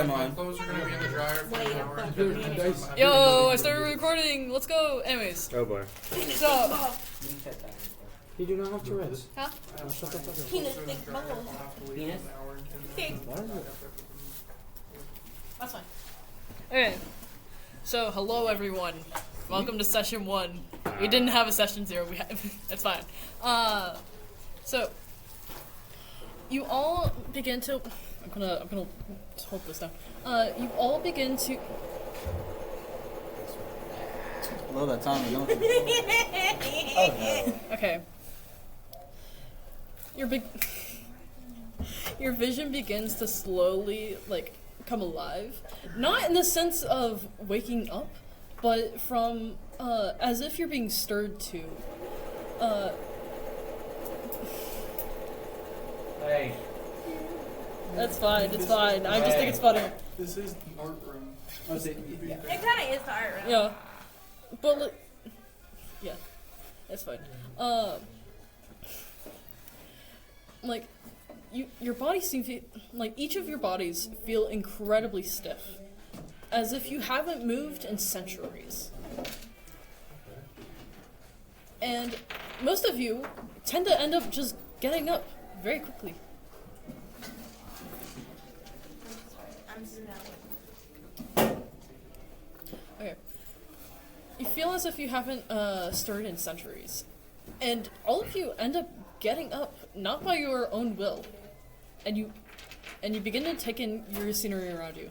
apply mine. My clothes are gonna be in the dryer for an hour and 10 minutes. Yo, I started recording. Let's go. Anyways, Oh boy. so You do not have Tourette's. huh? Shut the fuck up. Penis, big bubble. Penis? Big. What is it? That's fine. Okay. So hello everyone. Welcome to session 1. We didn't have a session 0. We had. That's fine. So you all begin to. I'm gonna hold this down. You all begin to. Blow that Tommy, don't you? Okay. Your vision begins to slowly come alive, not in the sense of waking up, but from as if you're being stirred to. Hey. That's fine. It's fine. I just think it's funny. This is the art room. It kind of is the art room. Yeah, but yeah, that's fine. Your body seems each of your bodies feel incredibly stiff, as if you haven't moved in centuries. And most of you tend to end up just getting up very quickly. I'm smelling. Okay. You feel as if you haven't stirred in centuries. And all of you end up getting up, not by your own will. And you begin to take in your scenery around you.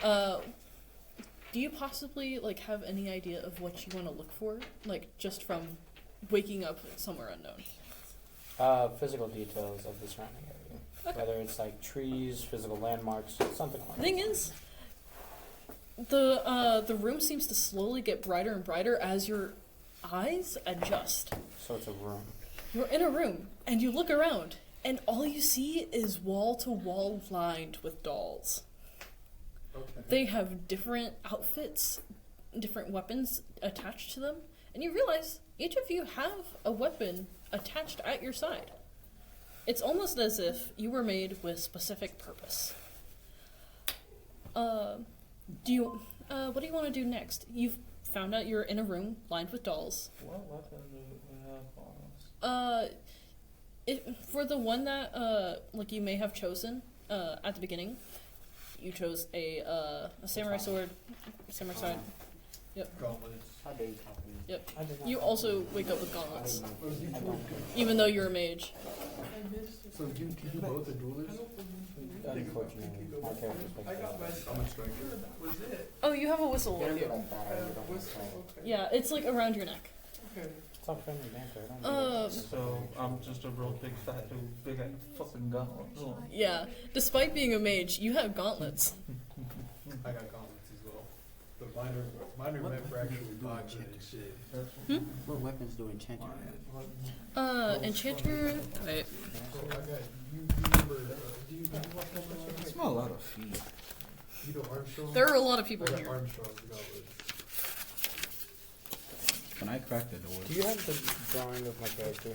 Do you possibly have any idea of what you want to look for? Just from waking up somewhere unknown. Physical details of the surrounding area. Okay. Whether it's trees, physical landmarks, something like that. The thing is, the room seems to slowly get brighter and brighter as your eyes adjust. So it's a room. You're in a room, and you look around, and all you see is wall-to-wall lined with dolls. Okay. They have different outfits, different weapons attached to them, and you realize each of you have a weapon attached at your side. It's almost as if you were made with specific purpose. What do you want to do next? You've found out you're in a room lined with dolls. What weapon do we have on us? For the one that you may have chosen at the beginning, you chose a samurai sword, samurai sword. Yep. Gauntlets. How dare you copy me? Yep. I did not You copy also you. wake up with I gauntlets, did not. I don't. even though you're a mage. So you do both the duelers? Unfortunately, my character's like that. I'm a striker. That was it. Oh, you have a whistle with Like you. that, I really don't want to say. Yeah, it's around your neck. Okay. It's all friendly banter. I don't do So I'm just a real big fat dude, big fucking gun. Yeah, despite being a mage, you have gauntlets. I got gauntlets as well. But mine are meant for actually boxing and shit. What weapons do enchanters Enchanter. Wait. So I got you remember do you I smell a lot of feet. you know Armstrong? There are a lot of people I in got here. Armstrong's gauntlets. When I crack the door. Do you have the drawing of my character?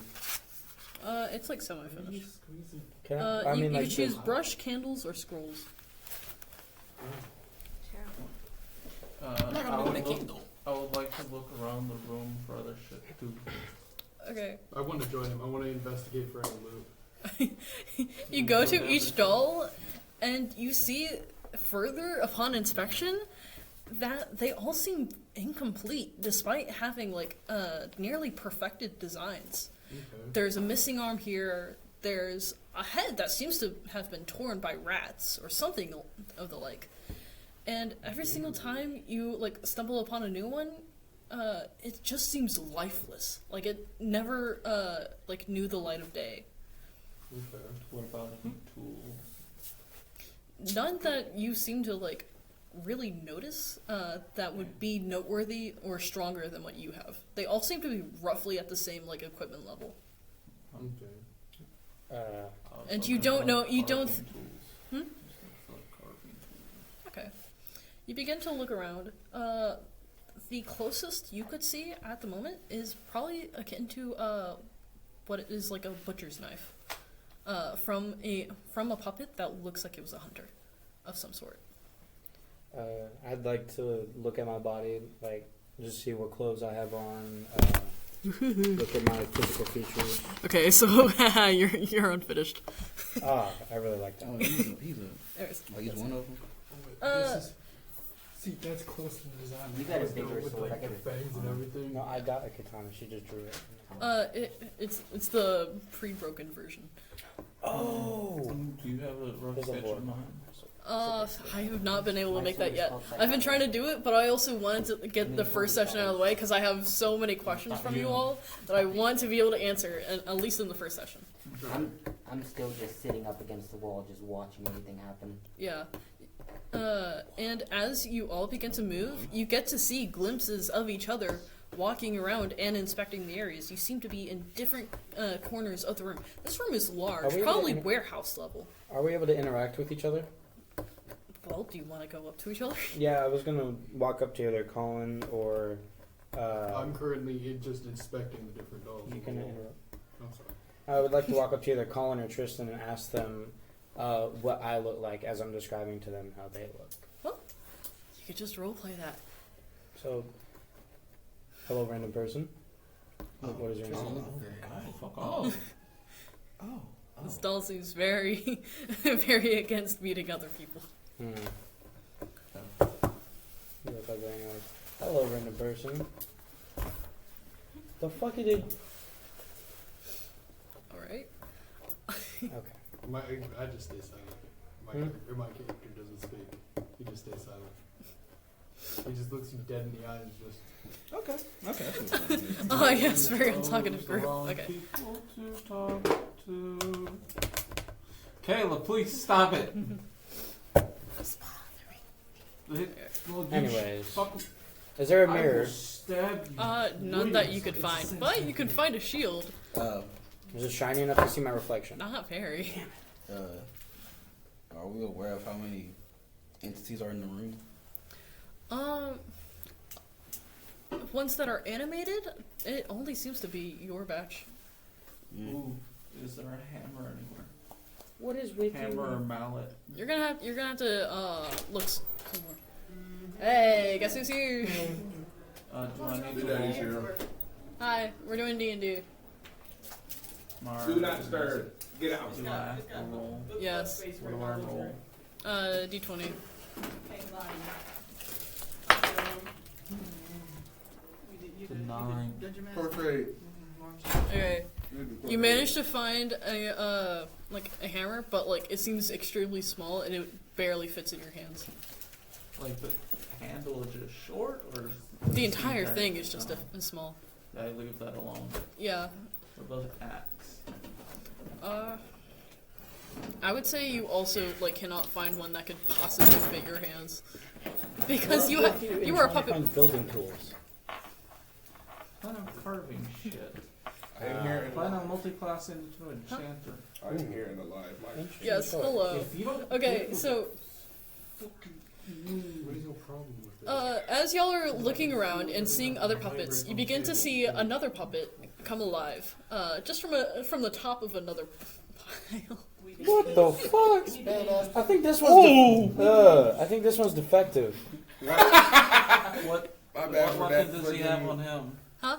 It's semi-finished. Can I? I You mean, can choose this- brush, candles, or scrolls. I would like to look around the room for other shit too. Okay. I want to join him. I want to investigate for any loot. You go to each doll, and you see further upon inspection that they all seem incomplete, despite having nearly perfected designs. Okay. There's a missing arm here. There's a head that seems to have been torn by rats or something of the like. And every single time you stumble upon a new one, it just seems lifeless. It never knew the light of day. Okay. What about any tools? None that you seem to really notice that would be noteworthy or stronger than what you have. They all seem to be roughly at the same equipment level. Okay. And you don't know- you don't- Hmm? Okay. You begin to look around. The closest you could see at the moment is probably akin to what is a butcher's knife. From a puppet that looks like it was a hunter. of some sort. I'd like to look at my body, like just see what clothes I have on. Look at my physical features. Okay, so you're unfinished. I really like that. Oh, he's Anyways. one of them. See, that's close to the design. You got a With the- bigger with sword, like I got the fangs and everything. No, I got a katana. She just drew it. It's the pre-broken version. Oh. Do you have a rough There's a sketch board. in mind? I have not been able to My make that sword is yet. called I've been trying to do it, but I also wanted to get the first session out of the way because I have so many questions from you all that I want to be able to answer, at least in the first session. I'm still just sitting up against the wall, just watching everything happen. Yeah. And as you all begin to move, you get to see glimpses of each other walking around and inspecting the areas. You seem to be in different corners of the room. This room is Are large, we probably able to- warehouse level. Are we able to interact with each other? Well, do you want to go up to each other? Yeah, I was gonna walk up to either Colin or. I'm currently just inspecting the different dolls. You on can the wall. interrupt. I'm sorry. I would like to walk up to either Colin or Tristan and ask them what I look like as I'm describing to them how they look. You could just roleplay that. So, hello, random person. What is your name? Fuck off. This doll seems very, very against meeting other people. You look like very nice. Hello, random person. The fuck you did? Alright. Okay. I just stay silent. My character doesn't speak. He just stays silent. He just looks you dead in the eye and just. Okay. Oh, yes, very untalkative group. Wrong Okay. people to talk to. Kayla, please stop it. Well, you Anyways, fuck- is there a I will mirror? stab you. None that you could find. But you could find a shield. Is it shiny enough to see my reflection? Not very. Are we aware of how many entities are in the room? Ones that are animated, it only seems to be your batch. Ooh, is there a hammer anywhere? What is with Hammer or mallet? You're gonna have to look somewhere. Hey, guess who's here? Do I need to roll? Hi, we're doing D&D. Mars, Do not disturb. Get out. Do I have to roll? Yes. What do I roll? D20. The 9. Perfect. Okay. You managed to find a a hammer, but it seems extremely small and it barely fits in your hands. Like the handle is just short, or The entire thing is just small. I leave that alone. Yeah. What about the axe? I would say you also cannot find one that could possibly fit your hands because you were a puppet. Find building tools. Plan on carving shit. I'm here Plan on multi-class into enchanter. I'm here in the live mic. Yes. Hello. If you don't Okay. So. What is your problem with this? As y'all are looking around and seeing other puppets, you begin to see another puppet come alive, just from the top of another pile. What the fuck? I think this one's. I think this one's defective. What My bad for weapon that. does he have on him? Huh?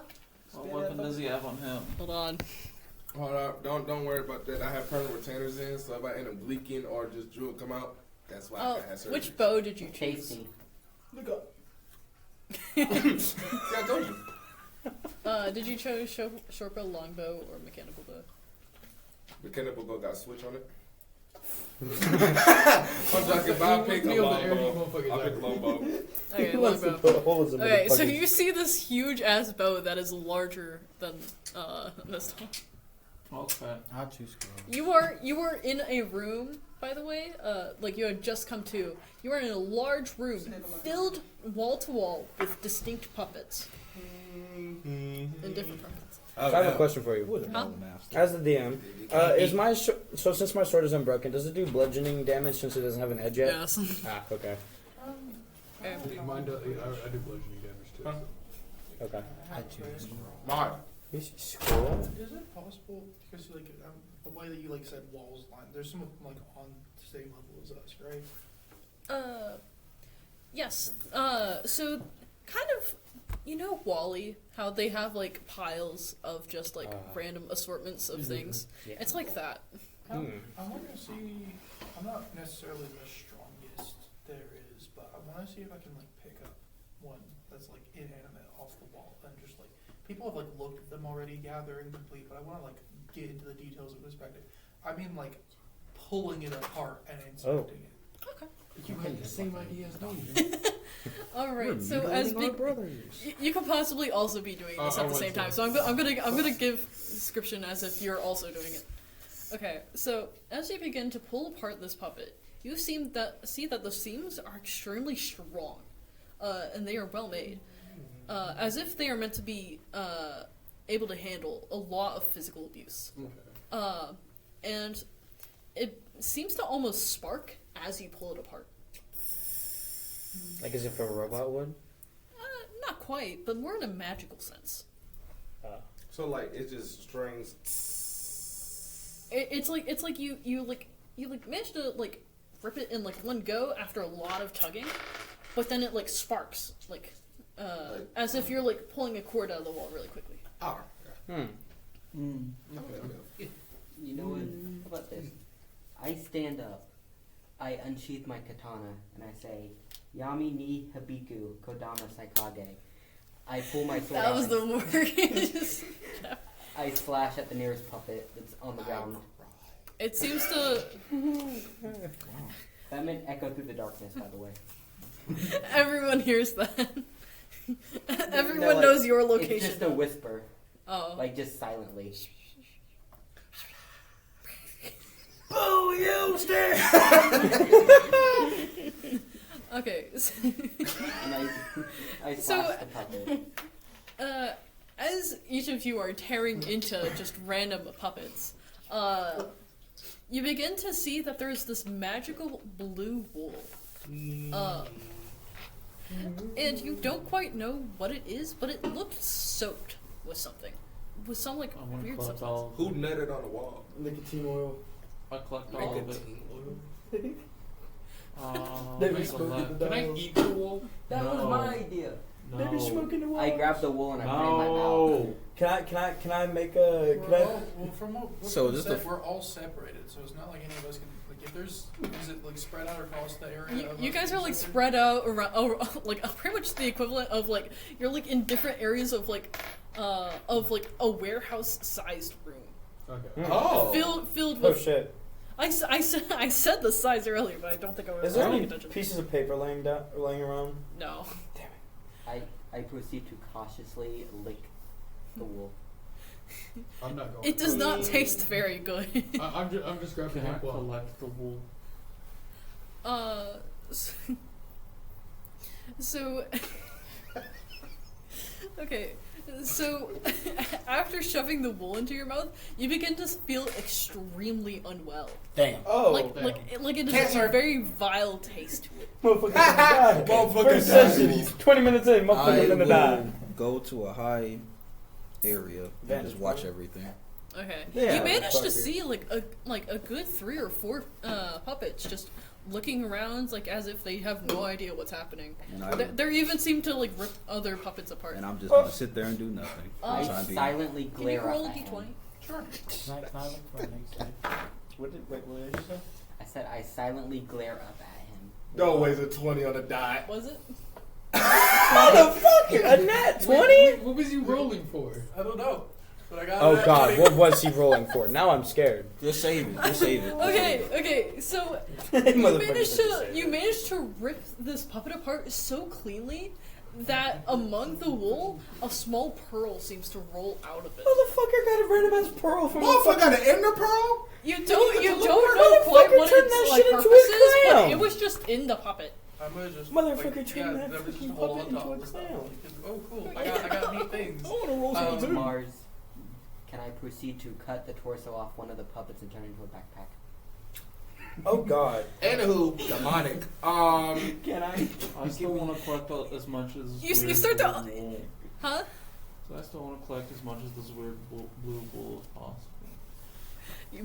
What weapon does he have on him? Hold on. Hold up. Don't worry about that. I have permanent retainers in, so if I end up leaking or just jewel come out, that's why I can have surgery. Which bow did you choose? Tasty. Look up. See, I told you. Did you choose short bow, long bow, or mechanical bow? Mechanical bow got a switch on it. I'm joking, but I'll pick a longbow. I'll pick a longbow. Okay, Who long wants to bow. put holes in Okay, so motherfuckers? you see this huge ass bow that is larger than this one. Okay. I'll choose scroll. You were in a room, by the way. You had just come to. You were in a large room filled wall to wall with distinct puppets and different puppets. I have a question for you. Huh? As the DM, is my so since my sword is unbroken, does it do bludgeoning damage since it doesn't have an edge yet? Yes. Ah, okay. Okay. Mine does, I do bludgeoning damage too. So. Okay. I choose Mine. Scroll. Is it possible, because the way that you said walls line, there's some of them on the same level as us, right? Yes. So kind of, you know, Wally, how they have like piles of just like random assortments of things. Yeah. It's like that. I want to see. I'm not necessarily the strongest there is, but I want to see if I can like pick up one that's like inanimate off the wall and just like people have like looked at them already, gather and complete. But I want to like get into the details of perspective. I mean, like pulling it apart and inspecting it. Okay. You had the same idea as me. All right. So as you could possibly also be doing this at the same time. So I'm gonna give description as if you're also doing it. Okay. So as you begin to pull apart this puppet, you see that the seams are extremely strong, and they are well made, as if they are meant to be able to handle a lot of physical abuse. Okay. And it seems to almost spark as you pull it apart. Like as if a robot would? Not quite, but more in a magical sense. So like it just strings. It's like you manage to like rip it in like one go after a lot of tugging, but then it like sparks as if you're like pulling a cord out of the wall really quickly. Oh. Hmm. You know what? How about this? I stand up, I unsheath my katana, and I say, Yami ni Habiku Kodama Saikage. I pull my sword That out was and the word. I slash at the nearest puppet that's on the ground. It seems to. That meant echo through the darkness, by the way. Everyone hears that. Everyone No, knows your It's location. just a whisper, Oh. like just silently. Boo, you stay! Okay. And I So- slash the puppet. As each of you are tearing into just random puppets, you begin to see that there's this magical blue wool. And you don't quite know what it is, but it looked soaked with something. With some like I want to weird collect substance. all. Who netted on the wall? Nicotine oil. I collect all of it. Nicotine oil. They be Make a smoking left. the Can I dog. eat the wool? That No. was my idea. They be No. smoking the wall. I grab the wool and I put it in my mouth. No. Can I make a? Well, from what So we just said, the- we're all separated, so it's not like any of us can. Like, if there's, is it like spread out across the area? You of guys us are like separate? spread out around, like pretty much the equivalent of like you're like in different areas of like a warehouse-sized room, Okay. Oh. filled Oh with. shit. I said the size earlier, but I don't think I was Is there paying any attention. pieces of paper laying around? No. I proceed to cautiously lick the wool. I'm not going. It does not taste very good. I'm just grabbing Can I the wall. collect the wool? So okay, so after shoving the wool into your mouth, you begin to feel extremely unwell. Damn. Oh, Like it has a very vile taste to it. Motherfucker's gonna die. Motherfucker First session, 20 minutes in, motherfucker's I gonna die. will go to a high area and Vantage just watch point. everything. Okay, Yeah, you managed to fucker. see like a good 3 or 4 puppets just looking around like as if they have no idea what's happening. And They even seem to like rip other puppets apart. and I'm just gonna sit there and do nothing. I Try I and be- silently Can you glare roll a up at d20? him. Sure. Can I look for an egg? What did you say? I said I silently glare up at him. Don't waste a 20 on the dot. Was it? Motherfucker, a nat 20? What was you rolling for? I don't know, but I got. Oh that god, 20. what was he rolling for? Now I'm scared. Just save it. Just save it. Okay, so you managed to rip this puppet apart so cleanly that among the wool, a small pearl seems to roll out of it. Motherfucker got a random ass pearl from Motherfucker got an ender pearl? You don't know Motherfucker quite what turned its that like shit into a purpose is, but clown. it was just in the puppet. I'm gonna just Motherfucker like, turned that that was just freaking hold puppet on top into a of stuff. clown. Like, oh, cool! I got neat things. I wanna roll something too. Mars, can I proceed to cut the torso off one of the puppets and turn it into a backpack? Oh god. Anywho, demonic. Can I? I still want to collect as much as You weird start to- blue wool. Huh? So I still want to collect as much of this weird blue wool as possible. You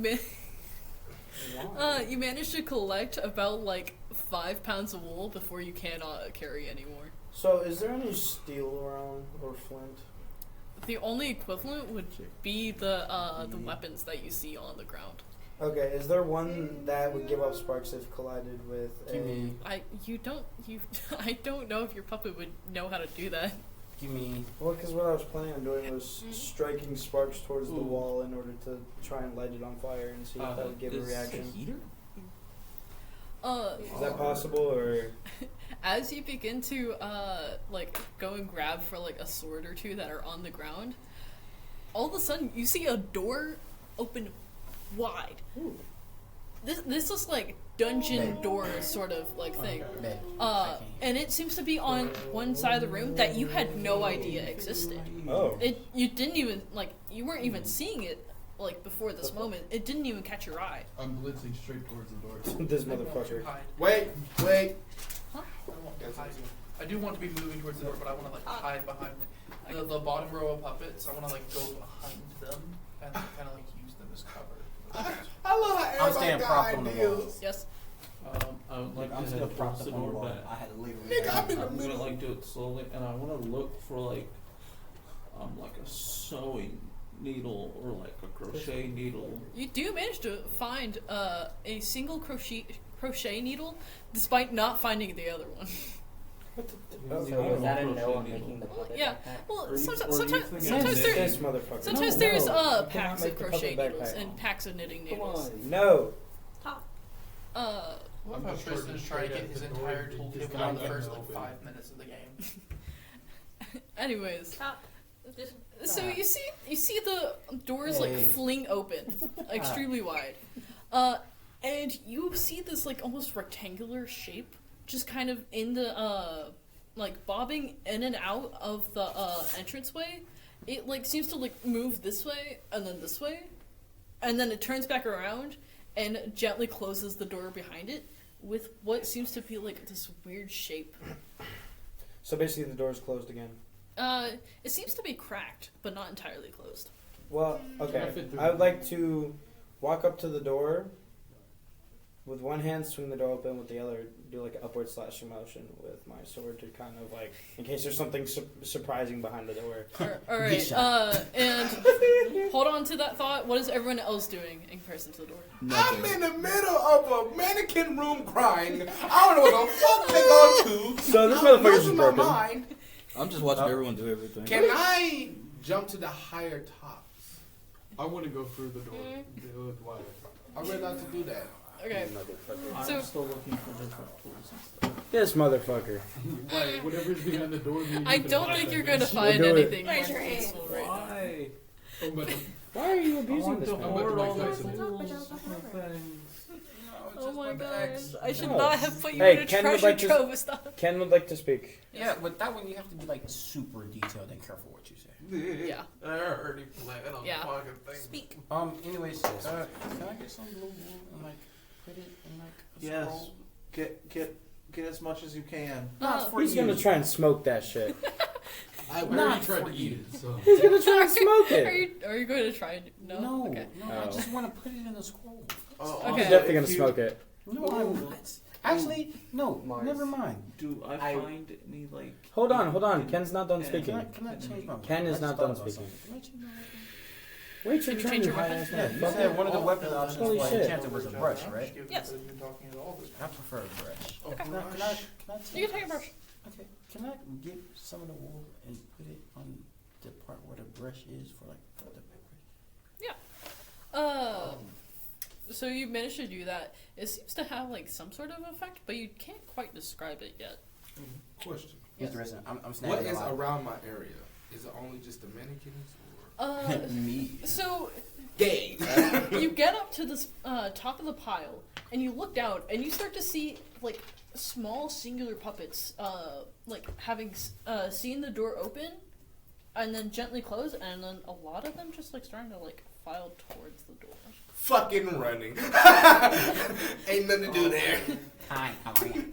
managed to collect about like 5 pounds of wool before you cannot carry anymore. So, is there any steel around or flint? The only equivalent would be the weapons that you see on the ground. Okay, is there one that would give off sparks if collided with a... I don't know if your puppet would know how to do that. Give me. Well, because what I was planning on doing was striking sparks towards the wall in order to try and light it on fire and see if that would give a reaction. Heater? Is that possible, or...? As you begin to go and grab for like a sword or two that are on the ground, all of a sudden you see a door open wide. Ooh. This is like dungeon door sort of like thing. And it seems to be on one side of the room that you had no idea existed. Oh. You didn't even you weren't even seeing it like before this moment. It didn't even catch your eye. I'm blitzing straight towards the door. This motherfucker. Wait. I do want to be moving towards the door, but I want to hide behind the bottom row of puppets. I want to go behind them and kind of use them as cover. I love how I'm everybody staying got propped on the wall. ideas. Yes. I would like I'm to still head propped towards up the on the door, wall. but I had to leave. Nigga, I'm in the I'm middle. gonna do it slowly, and I want to look for like a sewing needle or like a crochet needle. You do manage to find a single crochet needle, despite not finding the other one. So was that a no on making the puppet Yeah. backpack? Well, Or sometimes This motherfucker. sometimes No, there's no, you cannot packs make of the crochet puppet needles backpack. and packs of knitting Come needles. on. No. I love how Tristan's trying to get his entire toolkit within the first 5 minutes of the game. Anyways, Just so you see the doors fling open extremely wide, and you see this almost rectangular shape just kind of in the bobbing in and out of the entranceway. It seems to move this way and then this way, and then it turns back around and gently closes the door behind it with what seems to be this weird shape. So basically the door's closed again. It seems to be cracked, but not entirely closed. Well, okay. I would like to walk up to the door with one hand, swing the door open, with the other do an upward slashing motion with my sword to kind of in case there's something surprising behind the door. Alright, and hold on to that thought. What is everyone else doing in comparison to the door? I'm in the middle of a mannequin room crying. I don't know what the fuck they go to. So this I'm motherfucker's losing just my broken. mind. I'm just watching everyone do everything. Can I jump to the higher tops? I want to go through the door. They look wider. I'd rather not to do that. Okay, I'm So- still looking for different tools and stuff. This motherfucker. Why? Whatever's behind the door. I don't think you're going to find do it. anything Raise more your hand. useful right now. Why? Oh, but Why are you I abusing want this to man? hoard all the Mike Tyson. tools and things. Oh my god, I should No. not have put you Hey, in a Ken would treasure like to- trove of stuff. Ken would like to speak. Yeah, but that one you have to be super detailed and careful what you say. Yeah. I already planned on Yeah. fucking thing. speak. Anyways, can I get some blue wool and put it in a Yes. scroll? Get as much as you can. Not for He's you. gonna try and smoke that shit. I Not already tried for to eat it. So He's gonna try and smoke Are it. you going to try and no? No, Okay. no, I Oh. just want to put it in a scroll. Okay. He's definitely gonna smoke it. No, I'm not. Actually, no, Mars. never mind. Do I find any Hold on. Ken's not done Yeah. speaking. Can I change my Ken is I just not thought done about speaking. something. Can I change my weapon? Wait your Can you turn, change you your high weapon? ass Yeah, you motherfucker. said one of the weapon options Holy for shit. enchanted was a brush, right? Yes. You're talking to all this. I prefer a brush. Oh, Okay. Can I take, You can take a brush. Okay, can I get some of the wool and put it on the part where the brush is for the paper? So you managed to do that. It seems to have some sort of effect, but you can't quite describe it yet. Question. Yes. Mr. Resident, I'm snagging What a is lot. around my area? Is it only just the mannequins or Me. So gay? you get up to this top of the pile, and you look down, and you start to see small singular puppets, having seen the door open, and then gently close, and then a lot of them just starting to file towards the door. Fucking running. Ain't nothing to do there. Hi, how are you?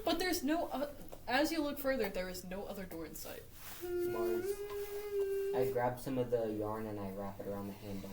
But there's no. As you look further, there is no other door in sight. Mars. I grab some of the yarn and I wrap it around the handle.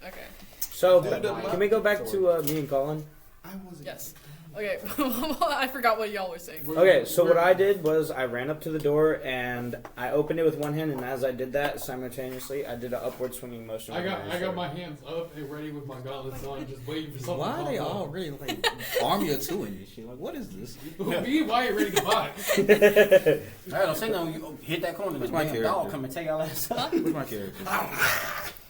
Okay. So, Dude, can we go back to me and Colin? I wasn't. Yes. Okay, I forgot what y'all were saying. Okay, so what I did was I ran up to the door and I opened it with one hand, and as I did that, simultaneously, I did an upward swinging motion. I with got sword. my hands up and ready with my gauntlets on, just waiting for something. Why to are they pop up. all really like army of two in this shit? Like, what is this? Me and Wyatt ready to box. I don't say no. You hit that corner, What's the my damn character? dog come and take y'all ass up. Where's my character?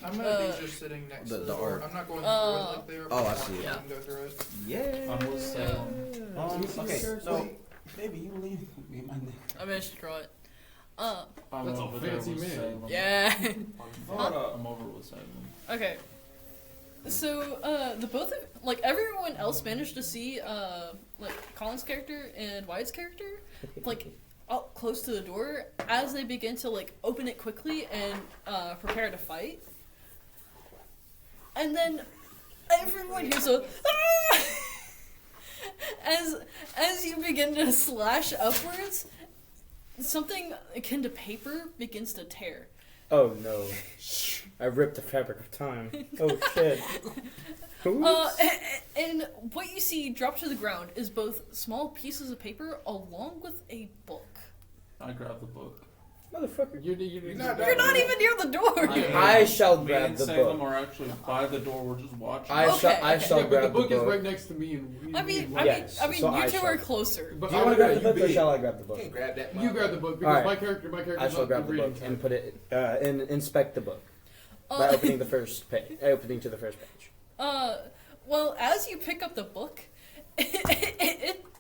I'm gonna be just sitting next the to the door. art. I'm not going through it like they are. Oh, I see it. I can go through it. Yeah. I'm with Salem. Okay, so baby, you leave me my name. I managed to draw it. I'm That's a over there fancy with man. Salem. Yeah. Hold up. I'm over with Salem. Okay. So, the both of, like, everyone else managed to see, like, Colin's character and Wyatt's character, like, up close to the door as they begin to, like, open it quickly and, prepare to fight. And then everyone hears a, "Ah!" as you begin to slash upwards, something akin to paper begins to tear. Oh no! I ripped the fabric of time. Oh shit! And what you see drop to the ground is both small pieces of paper along with a book. I grab the book. Motherfucker! You're You're not even near the door. I shall Me grab and the Salem book. are actually by the door. We're just watching. I shall Yeah, but grab the book the is book. right next to me, and I mean, Yes, so so I you two shall. are closer. But Do you want to grab the book or big. shall I grab the book? Can't grab that. you grab the book because Alright. my character. I shall grab the book and put it and inspect the book by opening the first page. Opening to the first page. Well, as you pick up the book,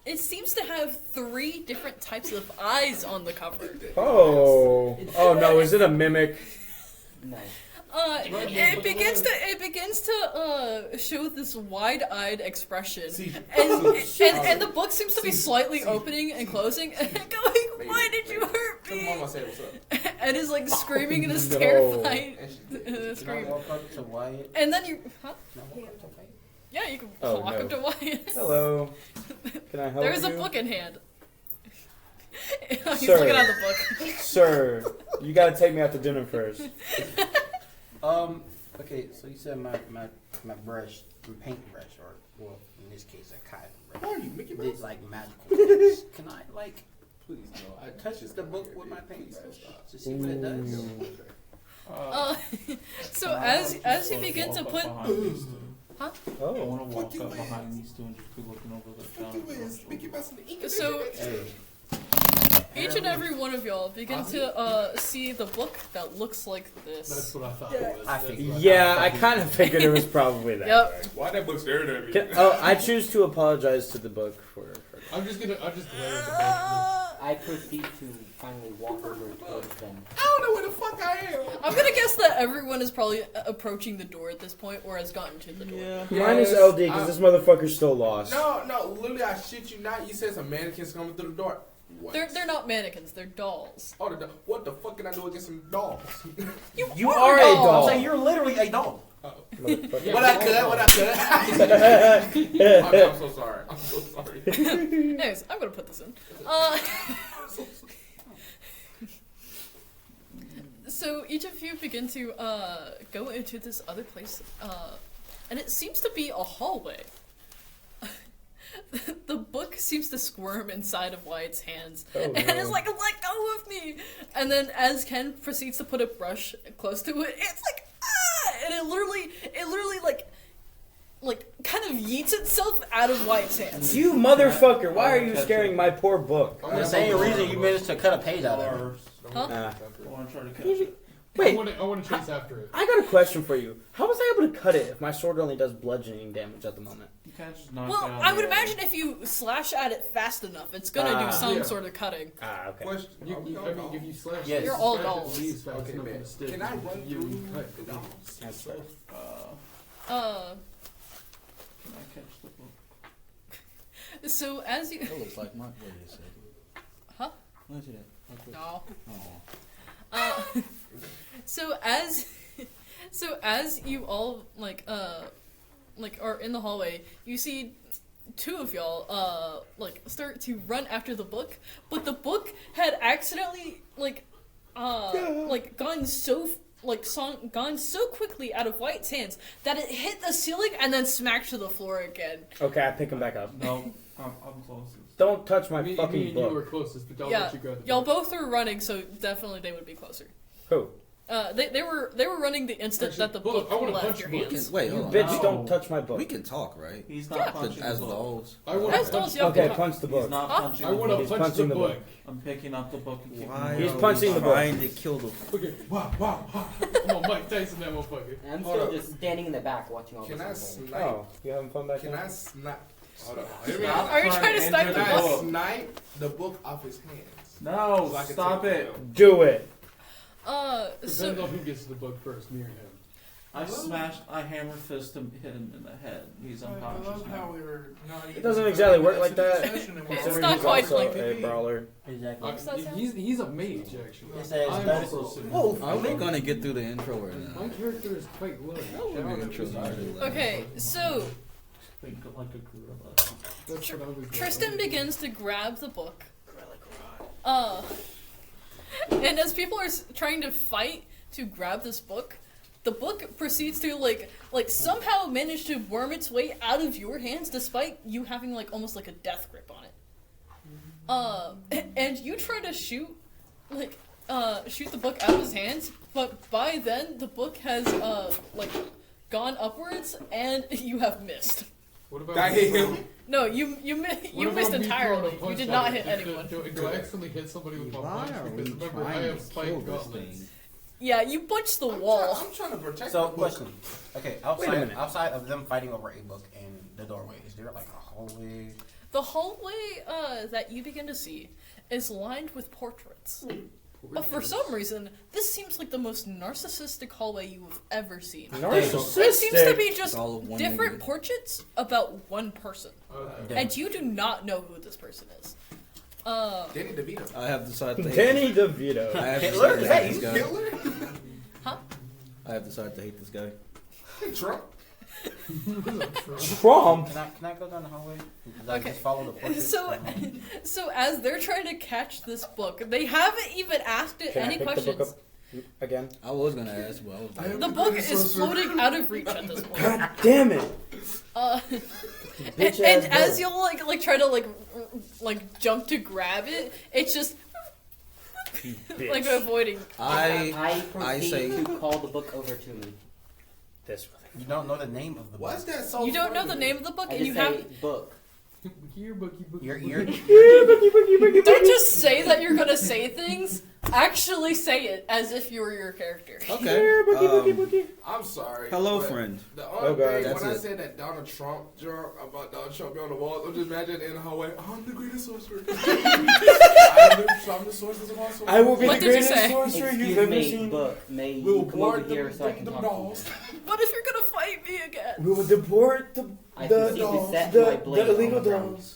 it seems to have 3 different types of eyes on the cover. Oh no! Is it a mimic? No. It begins to show this wide-eyed expression, See, and the book seems to be slightly opening and closing, and going, "Why did you hurt Tell me?" Mama say what's up. And is like screaming in this No. terrified And she Can I scream. walk up to Wyatt? And then you, huh? Can I walk up to Wyatt? Yeah, you can Oh, walk no. up to Wyatt. Hello. Can I help There is you? a book in hand. He's Sir. looking at the book. Sir, you gotta take me out to dinner first. Okay, so you said my brush, my paintbrush, or well, in this case, a cotton brush. Who are you, Mickey Did Mouse? like magical things. Can I like Please no. I touch the book with my paintbrush to see what it does? So as you begin to put, I Oh. want to walk Fuck you up is. behind these two and just be looking over the Fuck you is counter. Mickey Mouse in the ink. so Hey, each and every one of y'all begin to see the book that looks like That's this. what I thought it was. I figured. Yeah, I kind of figured it was probably that. Yep. Why that book staring at me? I choose to apologize to the book for I'm just glare at the book. I proceed to finally walk over towards them. I don't know where the fuck I am. I'm gonna guess that everyone is probably approaching the door at this point, or has gotten to the door. Yeah. Minus LD because this motherfucker's still lost. No, literally, I shit you not. You said some mannequins coming through the door. What? They're not mannequins. They're dolls. Oh, what the fuck can I do against some dolls? You are a doll. I'm saying you're literally a dog. Motherfucker. What I could. Okay, I'm so sorry. I'm so sorry. Anyways, I'm gonna put this in. So each of you begin to go into this other place, and it seems to be a hallway. The book seems to squirm inside of Wyatt's hands, and it's like, "Let go of me!" And then as Ken proceeds to put a brush close to it, it's like, "Ah!" And it literally like kind of yeets itself out of Wyatt's hands. You motherfucker! Why are you scaring my poor book? The same reason you managed to cut a page out of it. Huh? I want to try to catch it. Wait, I want to chase after it. I got a question for you. How was I able to cut it if my sword only does bludgeoning damage at the moment? You can't just knock Well, down I would the- imagine if you slash at it fast enough, it's gonna do some Yeah. sort of cutting. Ah, okay. Question. I mean, if you slash, Yes. You're all slash it, dolls. it leaves fast Okay, enough man. to stick. Can I run You through cut the dolls? That's fair. Can I catch the book? So as you, That looks like my. What is it? huh? Let me see that. Okay. No. Oh. So as you all like are in the hallway, you see 2 of y'all start to run after the book, but the book had accidentally gone so quickly out of White's hands that it hit the ceiling and then smacked to the floor again. Okay, I pick him back up. No. I'm closest. Don't touch my me fucking and book. you were closest, but don't Yeah, let you grab the y'all book. both were running, so definitely they would be closer. Who? They were running the instant Actually, that the hold on, book I wanna left punch your the book. hands. Wait, You hold on. bitch, No. don't touch my book. We can talk, right? He's not Yeah. punching As the book. dolls. I want As to dolls, punch. y'all Okay, can punch the He's book. not Huh? punching I the want to book. He's punch the punching the book. I'm picking up the book and kicking Why it. He's are punching we the book. trying to kill the? Okay, wow. I'm on Mike Tyson, that motherfucker. And I'm Hold still up. just standing in the back watching all Can I this unfold. snipe? Oh, you having fun back Can there? I snipe? Hold on. Hear me Stop out. Are you trying to enter snipe the the Can I book? snipe the book off his hands? No, So I can stop take it. down? Do it. Depends So on who gets the book first, me or him. I hammer fist him, hit him in the head. He's I unconscious love how now. we were not even. It doesn't exactly work like into the that. session and we're It's already not He's quite also like a brawler. Exactly. He's a mage, actually. It says I'm that- also a Whoa, mage. are we gonna get through the intro or My not? character is quite low. The intro started late. okay, so Think like a gorilla. That's what I was Tristan doing. begins to grab the book. And as people are trying to fight to grab this book, the book proceeds to like somehow manage to worm its way out of your hands, despite you having like almost like a death grip on it. And you try to shoot the book out of his hands, but by then the book has gone upwards, and you have missed. What about Did I hit him? No, you What missed about me entirely. throwing a You punch did at not it? hit anyone. Do I accidentally hit somebody with my Why punch? are Because we remember, I trying have to spike kill this gauntlets. thing? Yeah, you punched the wall. I'm trying to protect So, the book. question. Okay, Wait a minute. outside of them fighting over a book and the doorway, is there like a hallway? The hallway that you begin to see is lined with portraits. But for some reason, this seems like the most narcissistic hallway you have ever seen. Narcissistic. It seems to be just It's all of one different nigga. portraits about one person. Okay. And you do not know who this person is. Danny DeVito. I have decided to hate Danny DeVito. I have Hitler? decided to hate this guy. Hitler? Huh? I have decided to hate this guy. Trump? Trump. Can I go down the hallway? Like, Okay. just follow the portrait? So as they're trying to catch this book, they haven't even asked it Can any I pick questions. the book up again? I was gonna ask, but I was like, The book is floating out of reach at this point. God damn it! And, Bitch and ass as you'll try to like jump to grab it, it's just like avoiding. I I proceed say- to call the book over to me. This You don't know the name of the Why book. is that so You don't know the funny? name of the book, I and just you say have. book. Here, bookie. You're Don't just say that you're gonna say things. Actually, say it as if you were your character. okay. I'm sorry. Hello, but friend. The Oh, only God. thing, That's when I it. said that Donald Trump joke about Donald Trump being on the wall, I'm just imagining in the hallway, I'm the greatest sorcerer. I'm the sources of all sorcery. I will be What the did you greatest say? sorcerer you've Excuse ever me, seen. book. May We will you come over board here so I them can talk dolls. to you. What if you're gonna fight me again? We will deport the I proceed to set my blade the illegal on the ground. dolls.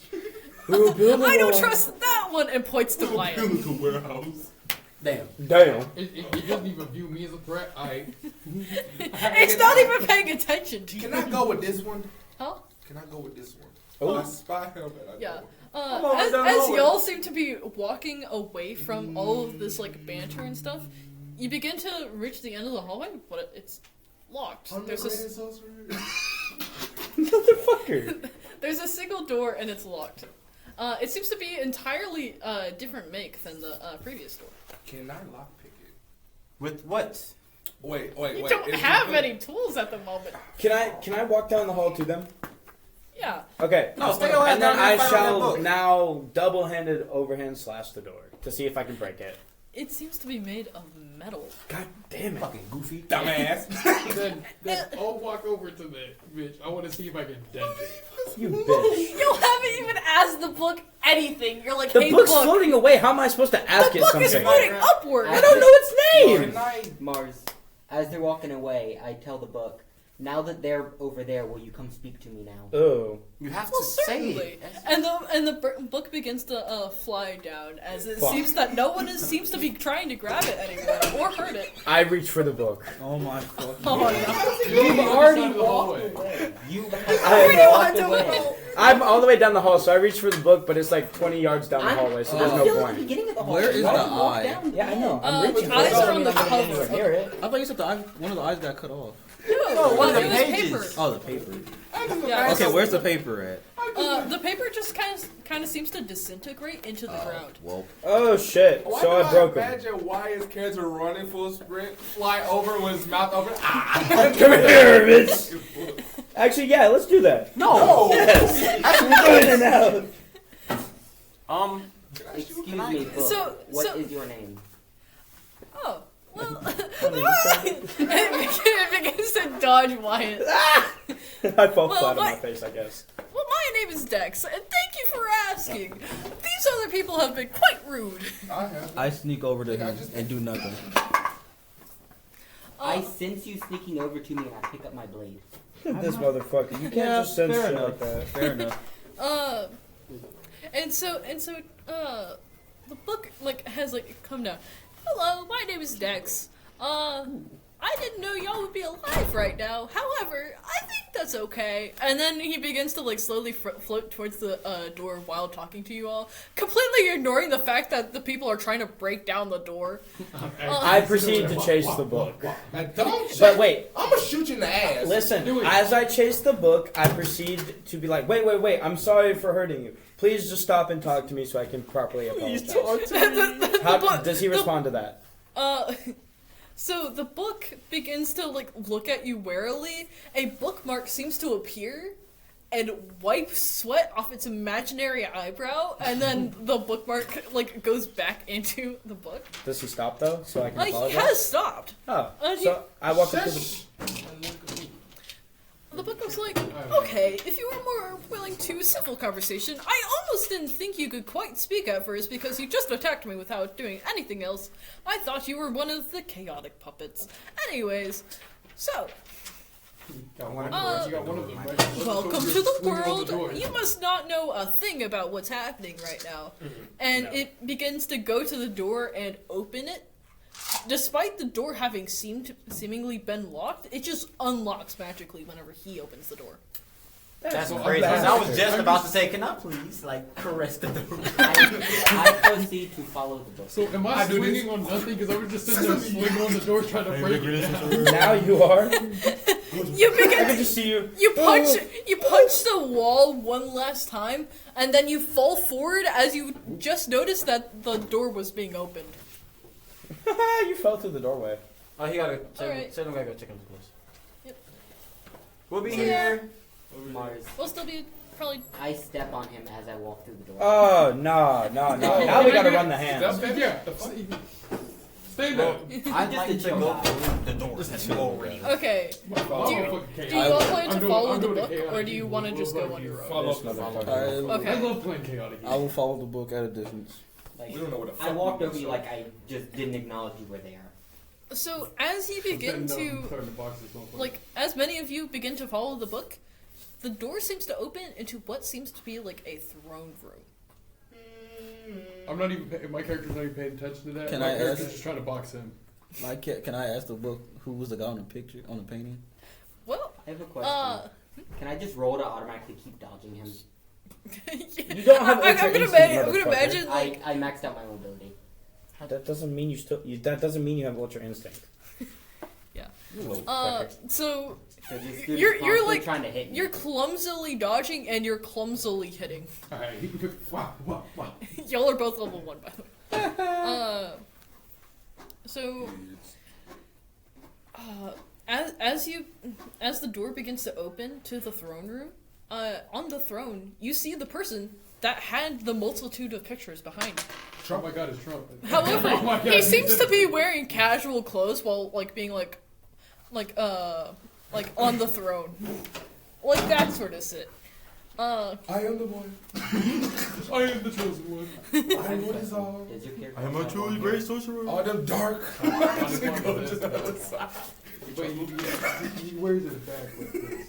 We will build a I don't wall. trust that one, and points to Wyatt. the warehouse. damn. Damn. It doesn't even view me as a threat. It's not even paying attention to Can you. I go with this one? Huh? Can I go with this one? Oh. My spy helmet. I Yeah. go with. As down the hallway. y'all seem to be walking away from all of this banter and stuff, you begin to reach the end of the hallway, but it's locked. I'm the There's greatest sorcerer. Motherfucker. there's a single door and it's locked. It seems to be entirely different make than the previous door. Can I lockpick it? With what? Wait. You don't If have put- any tools at the moment. Can I walk down the hall to them? Yeah. Okay. No, stay your ass And then down there I and fight on that shall book. now double-handed overhand slash the door to see if I can break it. It seems to be made of metal. God damn it. Fucking goofy. Dumbass. then I'll walk over to the bitch. I want to see if I can dent it. You bitch. You haven't even asked the book anything. You're like, The hey, book's book. floating away. How am I supposed to ask The it book something? is floating upward. I don't know its name. Can I? Mars, as they're walking away, I tell the book, now that they're over there, will you come speak to me now? Oh. You have Well, to say certainly. it. And the book begins to fly down as it Fuck. seems that no one seems to be trying to grab it anymore or hurt it. I reach for the book. oh my fucking. Oh no! You've already walked away. You I walked don't away. know. I'm all the way down the hall, so I reach for the book, but it's like 20 yards down the hallway, so there's I'm no still at the point. beginning of the hall. Where is Why the don't you walk eye? down? Yeah, I know. I'm The reaching for eyes it. are on the I'm not cover. anywhere near it. I thought you said one of the eyes got cut off. No, one of the it was pages. paper. Oh, the paper. Yeah. Okay, where's the paper at? The paper just kind of seems to disintegrate into the ground. Well, Oh shit! Why So do I broke him. imagine why his character running full sprint, fly over with his mouth open. Come here, bitch. Actually, yeah, let's do that. No. Yes. In and out. Excuse me, book. What is your name? Oh, well, it begins to dodge Wyatt. I fall Well, flat on my- my face, I guess. Well, my name is Dex, and thank you for asking. These other people have been quite rude. I sneak over to him and do nothing. I sense you sneaking over to me, and I pick up my blade. This motherfucker. You can't Yeah, just sense fair shit enough. like that. Fair enough. And so, the book, like, has, like, come down. Hello, my name is Dex. I didn't know y'all would be alive right now. However, I think that's okay. And then he begins to, like, slowly float towards the door while talking to you all, completely ignoring the fact that the people are trying to break down the door. I proceed to chase the book. But wait. I'm gonna shoot you in the ass. Listen, as I chase the book, I proceed to be like, wait, I'm sorry for hurting you. Please just stop and talk to me so I can properly apologize. How does he respond to that? So the book begins to, like, look at you warily. A bookmark seems to appear and wipe sweat off its imaginary eyebrow, and then the bookmark, like, goes back into the book. Does he stop though, so I can He apologize? has stopped. Oh, so I walk up to the... The book was like, okay, if you were more willing to civil conversation, I almost didn't think you could quite speak at first because you just attacked me without doing anything else. I thought you were one of the chaotic puppets. Anyways, so, welcome to the world. You must not know a thing about what's happening right now. And it begins to go to the door and open it. Despite the door having seemingly been locked, it just unlocks magically whenever he opens the door. That's crazy. I was just about to say, can I please, like, caress the door? I proceed to follow the book. So am I swinging on nothing? Because I was just sitting there swinging on the door trying to break it. Now you are. You begin I can just see you. You punch the wall one last time, and then you fall forward as you just noticed that the door was being opened. You fell through the doorway. Oh, he gotta Alright. Say, gotta go check on the clothes. Yep. We'll be Yeah. here. Mars. We'll still be probably. I step on him as I walk through the door. Oh, no. Now we gotta run the hands. Yeah. Stay there. I'd like to go through the door that's already open. Okay. Do you all plan to follow the book, or do you want to just go on your own? Okay. I love playing chaotic. I will follow the book at a distance. Like, We don't know what the fuck I walked we over do, you so- like I just didn't acknowledge you were there. So as you begin to, like, as many of you begin to follow the book, the door seems to open into what seems to be like a throne room. I'm not even. My character's not even paying attention to that. Can my I character's ask- just trying to box him. Can I ask the book who was the guy on the picture, on the painting? Well, I have a question. Can I just roll to automatically keep dodging him? You don't have I'm ultra gonna instinct, imagine like I maxed out my mobility. That doesn't mean you still. That doesn't mean you have ultra instinct. yeah. Fucker. So So this dude you're is constantly like trying to hit me. you're clumsily dodging and you're clumsily hitting. Alright, wow. Y'all are both level 1, by the way. So, as the door begins to open to the throne room, on the throne you see the person that had the multitude of pictures behind. Trump, my God, is Trump. However, Oh my God, he seems to be wearing casual clothes while like being like on the throne, like that sort of shit. I am the one. I am the chosen one. I am what is all. Does your character I am a have truly one great hair? sorcerer. All them dark. But he wears it back like this.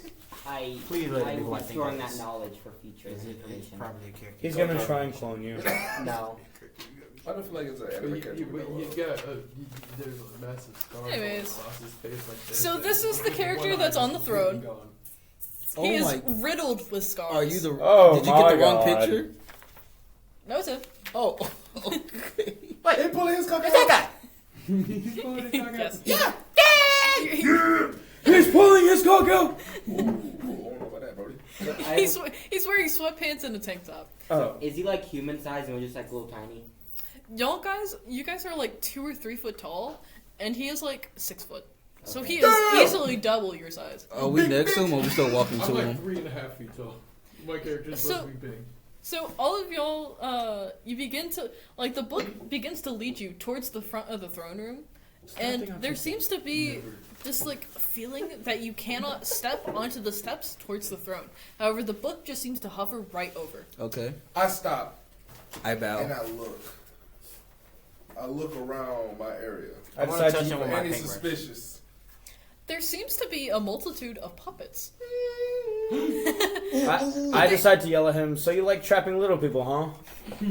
Please let I me will know be I storing think that it's- knowledge for future It's information. probably a character. He's gonna try and clone you. No. I don't feel like it's an But anime character. he's got there's a massive scar Anyways. across his face like this. So this is the One character eye that's on the completely throne. gone. He is my! riddled with scars. Are you the? Oh did you my get the wrong God. picture? No, it's him. Oh, okay. Wait, he pulling his cock out. He's pulling the cock out. Yes. He's pulling his cock out. Ooh, I don't know about that, Brody. He's wearing wearing sweatpants and a tank top. Oh. Is he like human size and we're just like little tiny? You guys are like 2 or 3 foot tall, and he is like 6 foot. So he is easily double your size. Are we next to him or we still walking I'm to like him? 3.5 feet tall. My character's So- supposed to be big. So all of y'all, you begin to like the book begins to lead you towards the front of the throne room, and there seems to be this like feeling that you cannot step onto the steps towards the throne. However, the book just seems to hover right over. Okay. I stop I bow. and I look. I look around my area. I wanna decide touch to him with my Any paintbrush. suspicious? There seems to be a multitude of puppets. I decide to yell at him. So you like trapping little people, huh?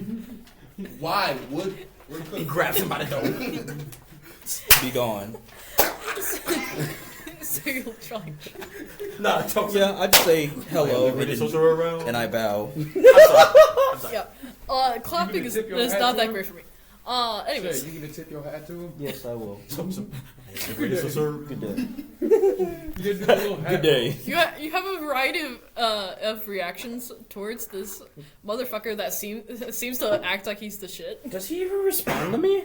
Why would He grabs him by the door. Be gone. So you're trying. Nah, talk Yeah, I just say hello around. and I bow. Yeah. Clapping is Tip your not hat to that him? great for me. Shay, Anyways. you gonna tip your hat to him? Yes, I will. Good day. You gonna do a little hat? Good day. You have a variety of reactions towards this motherfucker that seems to act like he's the shit. Does he even respond to me?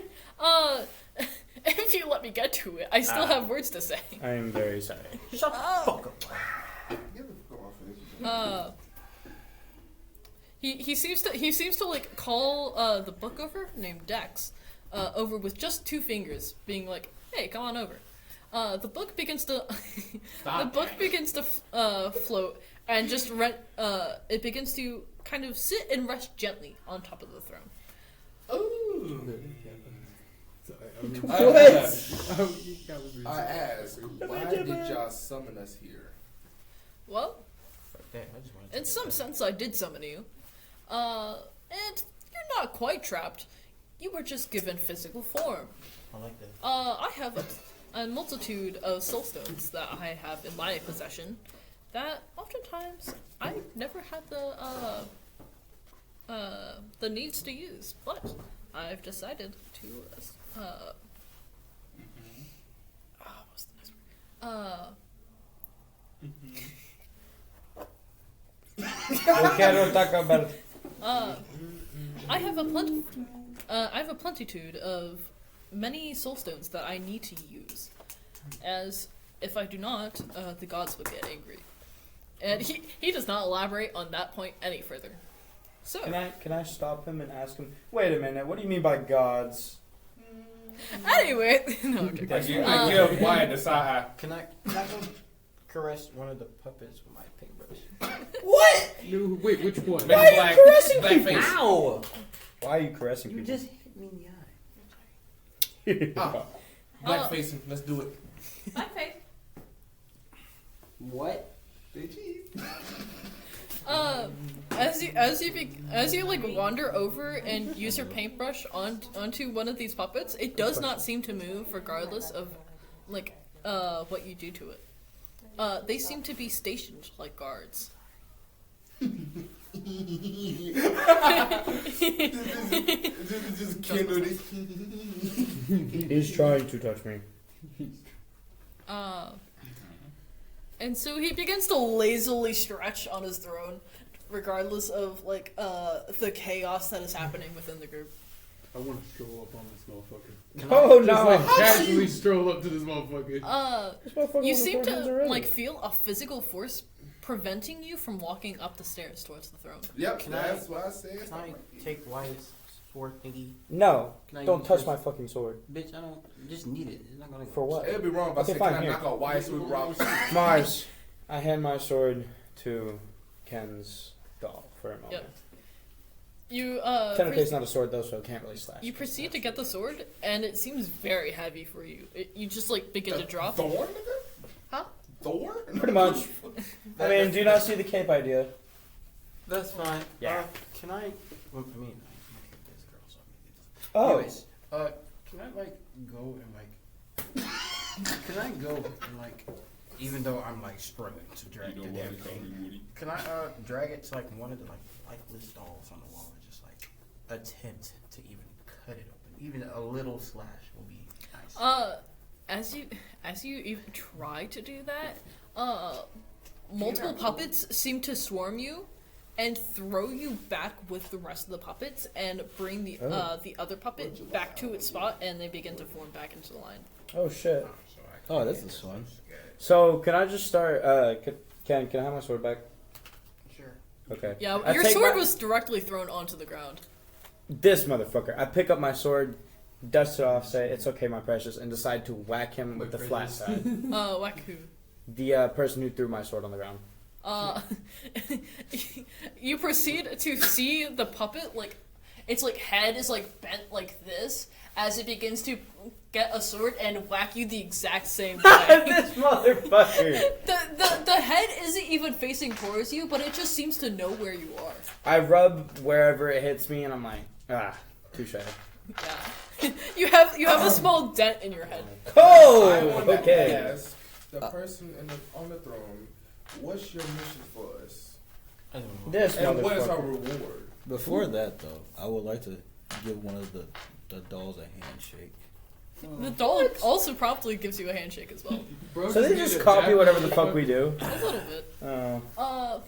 If you let me get to it, I still have words to say. I am very sorry. Shut the fuck up. He seems to like call the book over named Dex over with just 2 fingers, being like, "Hey, come on over." The book begins to float and just it begins to kind of sit and rest gently on top of the throne. I ask, why did y'all summon us here? Well, Fuck that, I just wanna in touch some that. sense, I did summon you, and you're not quite trapped. You were just given physical form. I like that. I have a multitude of soul stones that I have in my possession that oftentimes I never had the needs to use, but I've decided to what's the next word? We cannot talk about it. I have a plentitude of many soul stones that I need to use, as if I do not, the gods will get angry. And he does not elaborate on that point any further. So Can I stop him and ask him? Wait a minute. What do you mean by gods? anyway, no, I'm joking. I give Wyatt the side eye. Can I go caress one of the puppets with my paintbrush? What? No, wait, which one? Why are you caressing black people? face. Ow! Why are you caressing You people? just hit me in the eye. Black facing, let's do it. Okay. What? As you like wander over and use your paintbrush onto one of these puppets, it does not seem to move regardless of like what you do to it. They seem to be stationed like guards. Just kindle this. He's trying to touch me. And so he begins to lazily stretch on his throne, regardless of like the chaos that is happening within the group. I want to stroll up on this motherfucker. Oh Just no! like casually stroll up to this motherfucker. This motherfucker You was seem recording to already. like feel a physical force preventing you from walking up the stairs towards the throne. Yep, Can I- that's what I said. Can I take Wyatt's sword thingy? No, Can I don't use touch yours? my fucking sword. Bitch, I don't just need it. It's not gonna For what? It'd be wrong if I Okay, said, fine, can I here. knock out Wyatt Sweet Robinson? Mars, I hand my sword to Ken's doll for a moment. Yep. You Technically, it's not a sword though, so it can't really slash. you proceed to get the sword, and it seems very heavy for you. You just like begin to drop. Thor, nigga? Huh? Thor? Pretty much. I mean, do you not see the cape idea? That's fine. Yeah. Can I? Well, I mean, this girl, so Oh, anyways, can I like go and like? Can I go and like? Even though I'm like struggling to drag the damn thing, can I drag it to like one of the like lifeless dolls on the wall and just like attempt to even cut it open? Even a little slash will be nice. As you even try to do that, multiple puppets seem to swarm you, and throw you back with the rest of the puppets and bring the other puppet back to its spot, and they begin to form back into the line. Oh shit. Oh, this is fun. So can I just start? Can I have my sword back? Sure. Okay. Yeah, I your take sword my- was directly thrown onto the ground. This motherfucker. I pick up my sword, dust it off, say it's okay, my precious, and decide to whack him with the flat side. Whack who? The person who threw my sword on the ground. You proceed to see the puppet, like, its, like, head is, like, bent like this, as it begins to get a sword and whack you the exact same way. This motherfucker. The head isn't even facing towards you, but it just seems to know where you are. I rub wherever it hits me, and I'm like, touche. Yeah. You have a small dent in your head. I want to Okay. ask the person on the throne, what's your mission for us? This And what is our motherfucker. reward? Before that, though, I would like to give one of the dolls a handshake. The doll also promptly gives you a handshake as well. Bro, So they just copy whatever the fuck we do. A little bit. Oh.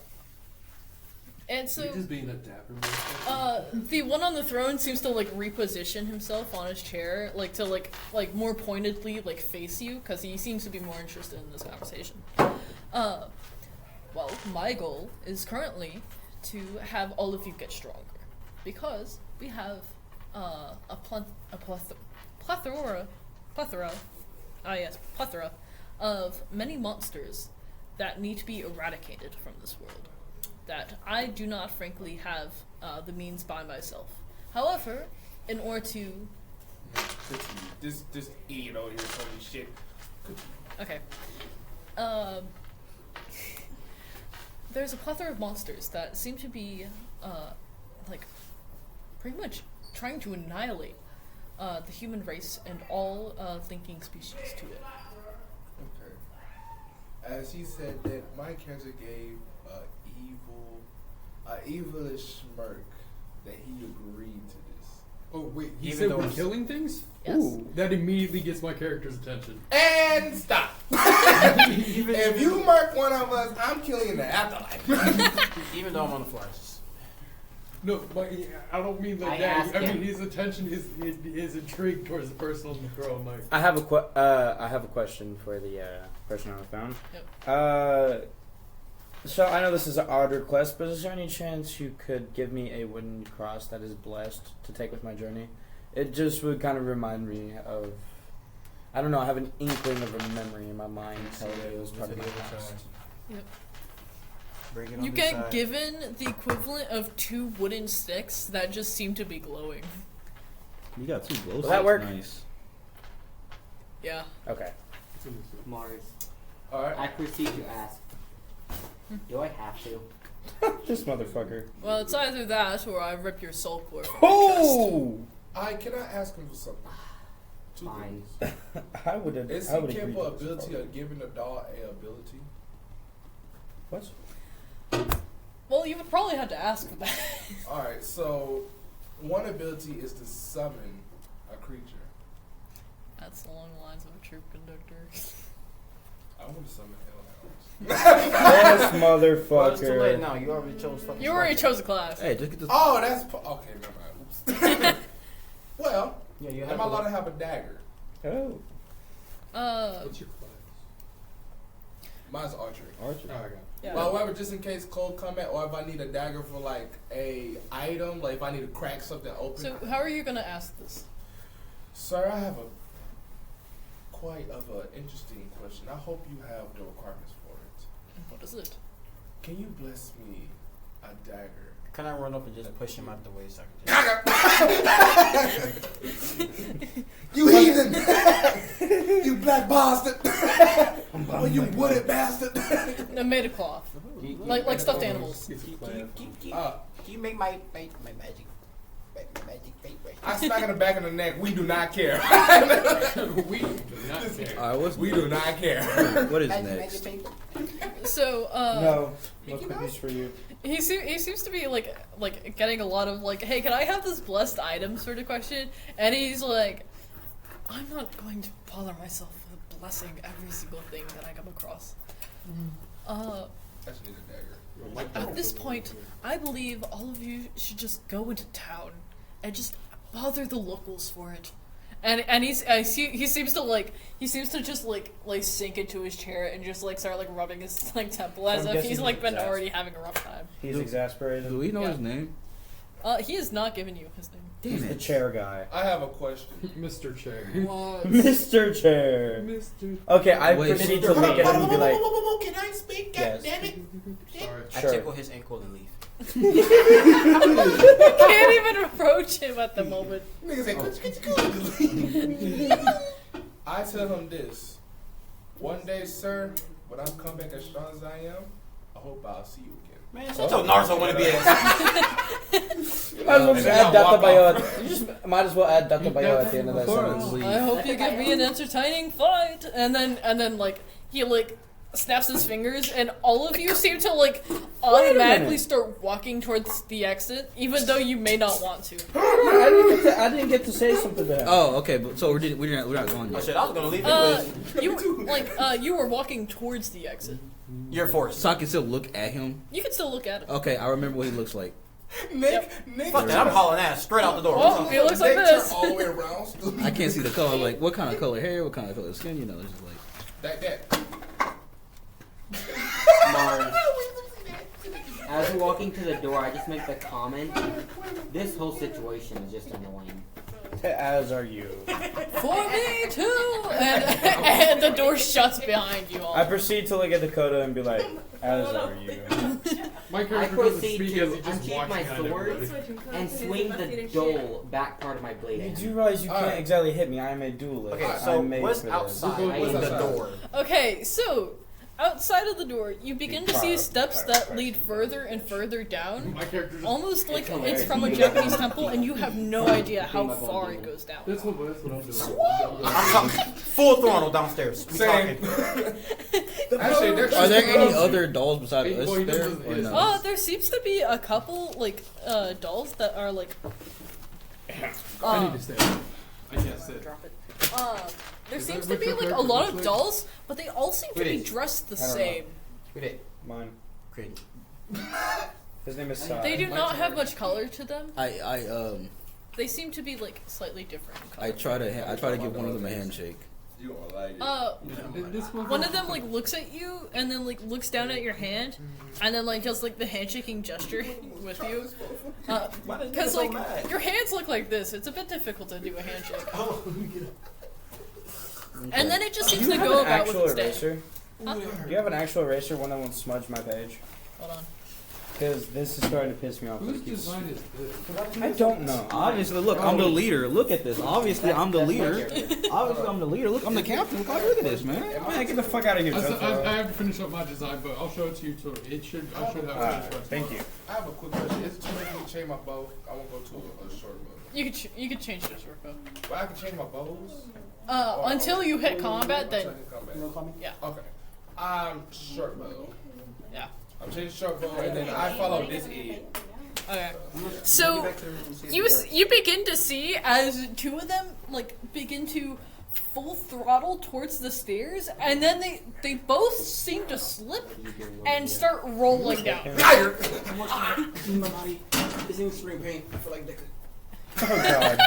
And so You're just being a dapper man. the one on the throne seems to like reposition himself on his chair, like to like more pointedly like face you, because he seems to be more interested in this conversation. Well, my goal is currently to have all of you get stronger, because we have a plethora of many monsters that need to be eradicated from this world, that I do not frankly have the means by myself. However, in order to... This idiot over here told me shit. Okay. There's a plethora of monsters that seem to be, like, pretty much trying to annihilate the human race and all thinking species to it. Okay. As he said that, my character gave a evilish smirk that he agreed to this. Oh wait, he Even said though we're it's- killing things? Yes. Ooh. That immediately gets my character's attention. And stop. If you mark one of us, I'm killing in the afterlife. Even though I'm on the flies. No, but I don't mean like I that. asked I mean him. his attention is intrigued towards the person on the throne. Like, I have a question for the person on the phone. Yep. So I know this is an odd request, but is there any chance you could give me a wooden cross that is blessed to take with my journey? It just would kind of remind me of, I don't know, I have an inkling of a memory in my mind telling me it was part of the past. Yep. Bring it on You this get side. given the equivalent of 2 wooden sticks that just seem to be glowing. You got 2 glow Will that sticks. work? Nice. Yeah. Okay. Mars, Alright. I proceed to ask, do I have to? This motherfucker. Well, it's either that or I rip your soul core from your chest. Oh! Can I ask him for something? Two Fine. things. I would have. Is I he would agree capable to this. ability of giving the doll a ability? What? Well, you would probably have to ask for that. Alright, so one ability is to summon a creature. That's along the lines of a troop conductor. I want to summon hellhounds. This Well, it's too late motherfucker. now. You already chose fucking You already Spartan. chose a class. Hey, just get this. Oh, that's okay. Never mind. Oops. Well, Yeah, you am have I allowed to have a dagger? Oh. what's your class? Mine's archery. Archer. Oh, I got it. Yeah. Well, however, just in case cold combat, or if I need a dagger for like a item, like if I need to crack something open. So, how are you gonna ask this? Sir, I have a quite of an interesting question. I hope you have the requirements for it. What is it? Can you bless me a dagger? Can I run up and just push him out the way so I can just... You heathen! You black bastard! Oh, you wooded bastard! No, made of cloth. Like stuffed animals. Can you make my magic fate right? I smack in the back of the neck. We do not care. We do not care. Alright, what's We do not care. what is Magic next? fate. So, No. No cookies for you. he seems to be like getting a lot of like, hey, can I have this blessed item sort of question? And he's like, I'm not going to bother myself with blessing every single thing that I come across. I just need a dagger. At this point, I believe all of you should just go into town and just bother the locals for it. And he seems to just like sink into his chair and just like start like rubbing his like temple as I'm if he's like been guessing already having a rough time. He's exasperated. Do we know Yeah. his name? He has not given you his name. He's the chair guy. I have a question. Mr. Chair. What? Mr. Chair. Mr. Okay, I Wait, proceed to look at him and be like, Can I speak? Yes. Damn it. Sorry. I Sure. tickle his ankle and leave. You can't even approach him at the moment. Niggas say, I tell him this. One day, sir, when I come back as strong as I am, I hope I'll see you again. Man, shut your Naruto wanna be ass. you might as well just And then add I'll Data walk Bayo. You just might as well add Data Bayo at the end of that sentence. I hope you give me an entertaining fight. And then like he like snaps his fingers, and all of you seem to like automatically minute. start walking towards the exit, even though you may not want to. I didn't get to say something to him. Oh, okay. But so we're not going Oh yet. shit, I was gonna leave it with You were walking towards the exit. your force. So I can still look at him. You can still look at him. Okay, I remember what he looks like. Nick, Fuck that, I'm hauling ass straight out the door. Oh, he looks like Nick this. turn all the way around. I can't see the color. Like, what kind of color hair? What kind of color skin? You know, it's just like. That. Mars. As we're walking to the door, I just make the comment, this whole situation is just annoying. As are you. For me too. And the door shuts behind you all. I proceed to look at Dakota and be like, as are you. My I character doesn't proceed speak to as he just unsheath walks my behind sword everybody. and swing the dole back part of my blade You at do him. realize you can't Alright. exactly hit me. I am a duelist. Okay, so I'm made what's for this. outside What's the outside? door? Okay, so outside of the door, you begin to see Fire. steps that lead further and further down, My character just. almost like hilarious. it's from a Japanese temple, and you have no idea how far it goes down. That's what I'm doing. I'm talking full throttle downstairs. We Same. talking. Actually, Are there any other dolls besides Hey, us boy, he there? doesn't- Or he no? There seems to be a couple like dolls that are like. I need to stay. I can't sit. Drop it. There Is seems that to be what your like a character lot looks of like? dolls, but they all seem to Who be is? dressed the I don't know. same. Who did? Mine. Great. His name is Sai. They do not have much color to them. I They seem to be like slightly different in color. I try to give one of them a handshake. You gonna like it. This One of them like looks at you and then like looks down at your hand and then like does like the handshaking gesture with you. Because like your hands look like this. It's a bit difficult to do a handshake. And then it just Do seems you to have go an about with actual its day. eraser? Huh? Do you have an actual eraser, one that won't smudge my page? Hold on. Because this is starting to piss me off. Whose It keeps- design is this? I don't know. Obviously, look, I'm the leader. Look at this. Obviously, I'm the leader. Obviously, I'm the leader. Look, I'm the captain. Look at this, man. Man, get the fuck out of here, I Jotaro. have to finish up my design, but I'll show it to you too. I should have finished by Thank you. I have a quick question. Is it too late for me to change my bow? I won't go to a short bow. You could change the short bow. But I can change my bows? Until you hit combat, then Until I hit combat. yeah, Okay. Short bow. yeah. I'm changing short bow, and then I follow this E. Okay. So you begin to see as two of them like begin to full throttle towards the stairs, and then they both seem to slip and start rolling down. Tired. My body is in spring pain. I feel like Decker. Oh god.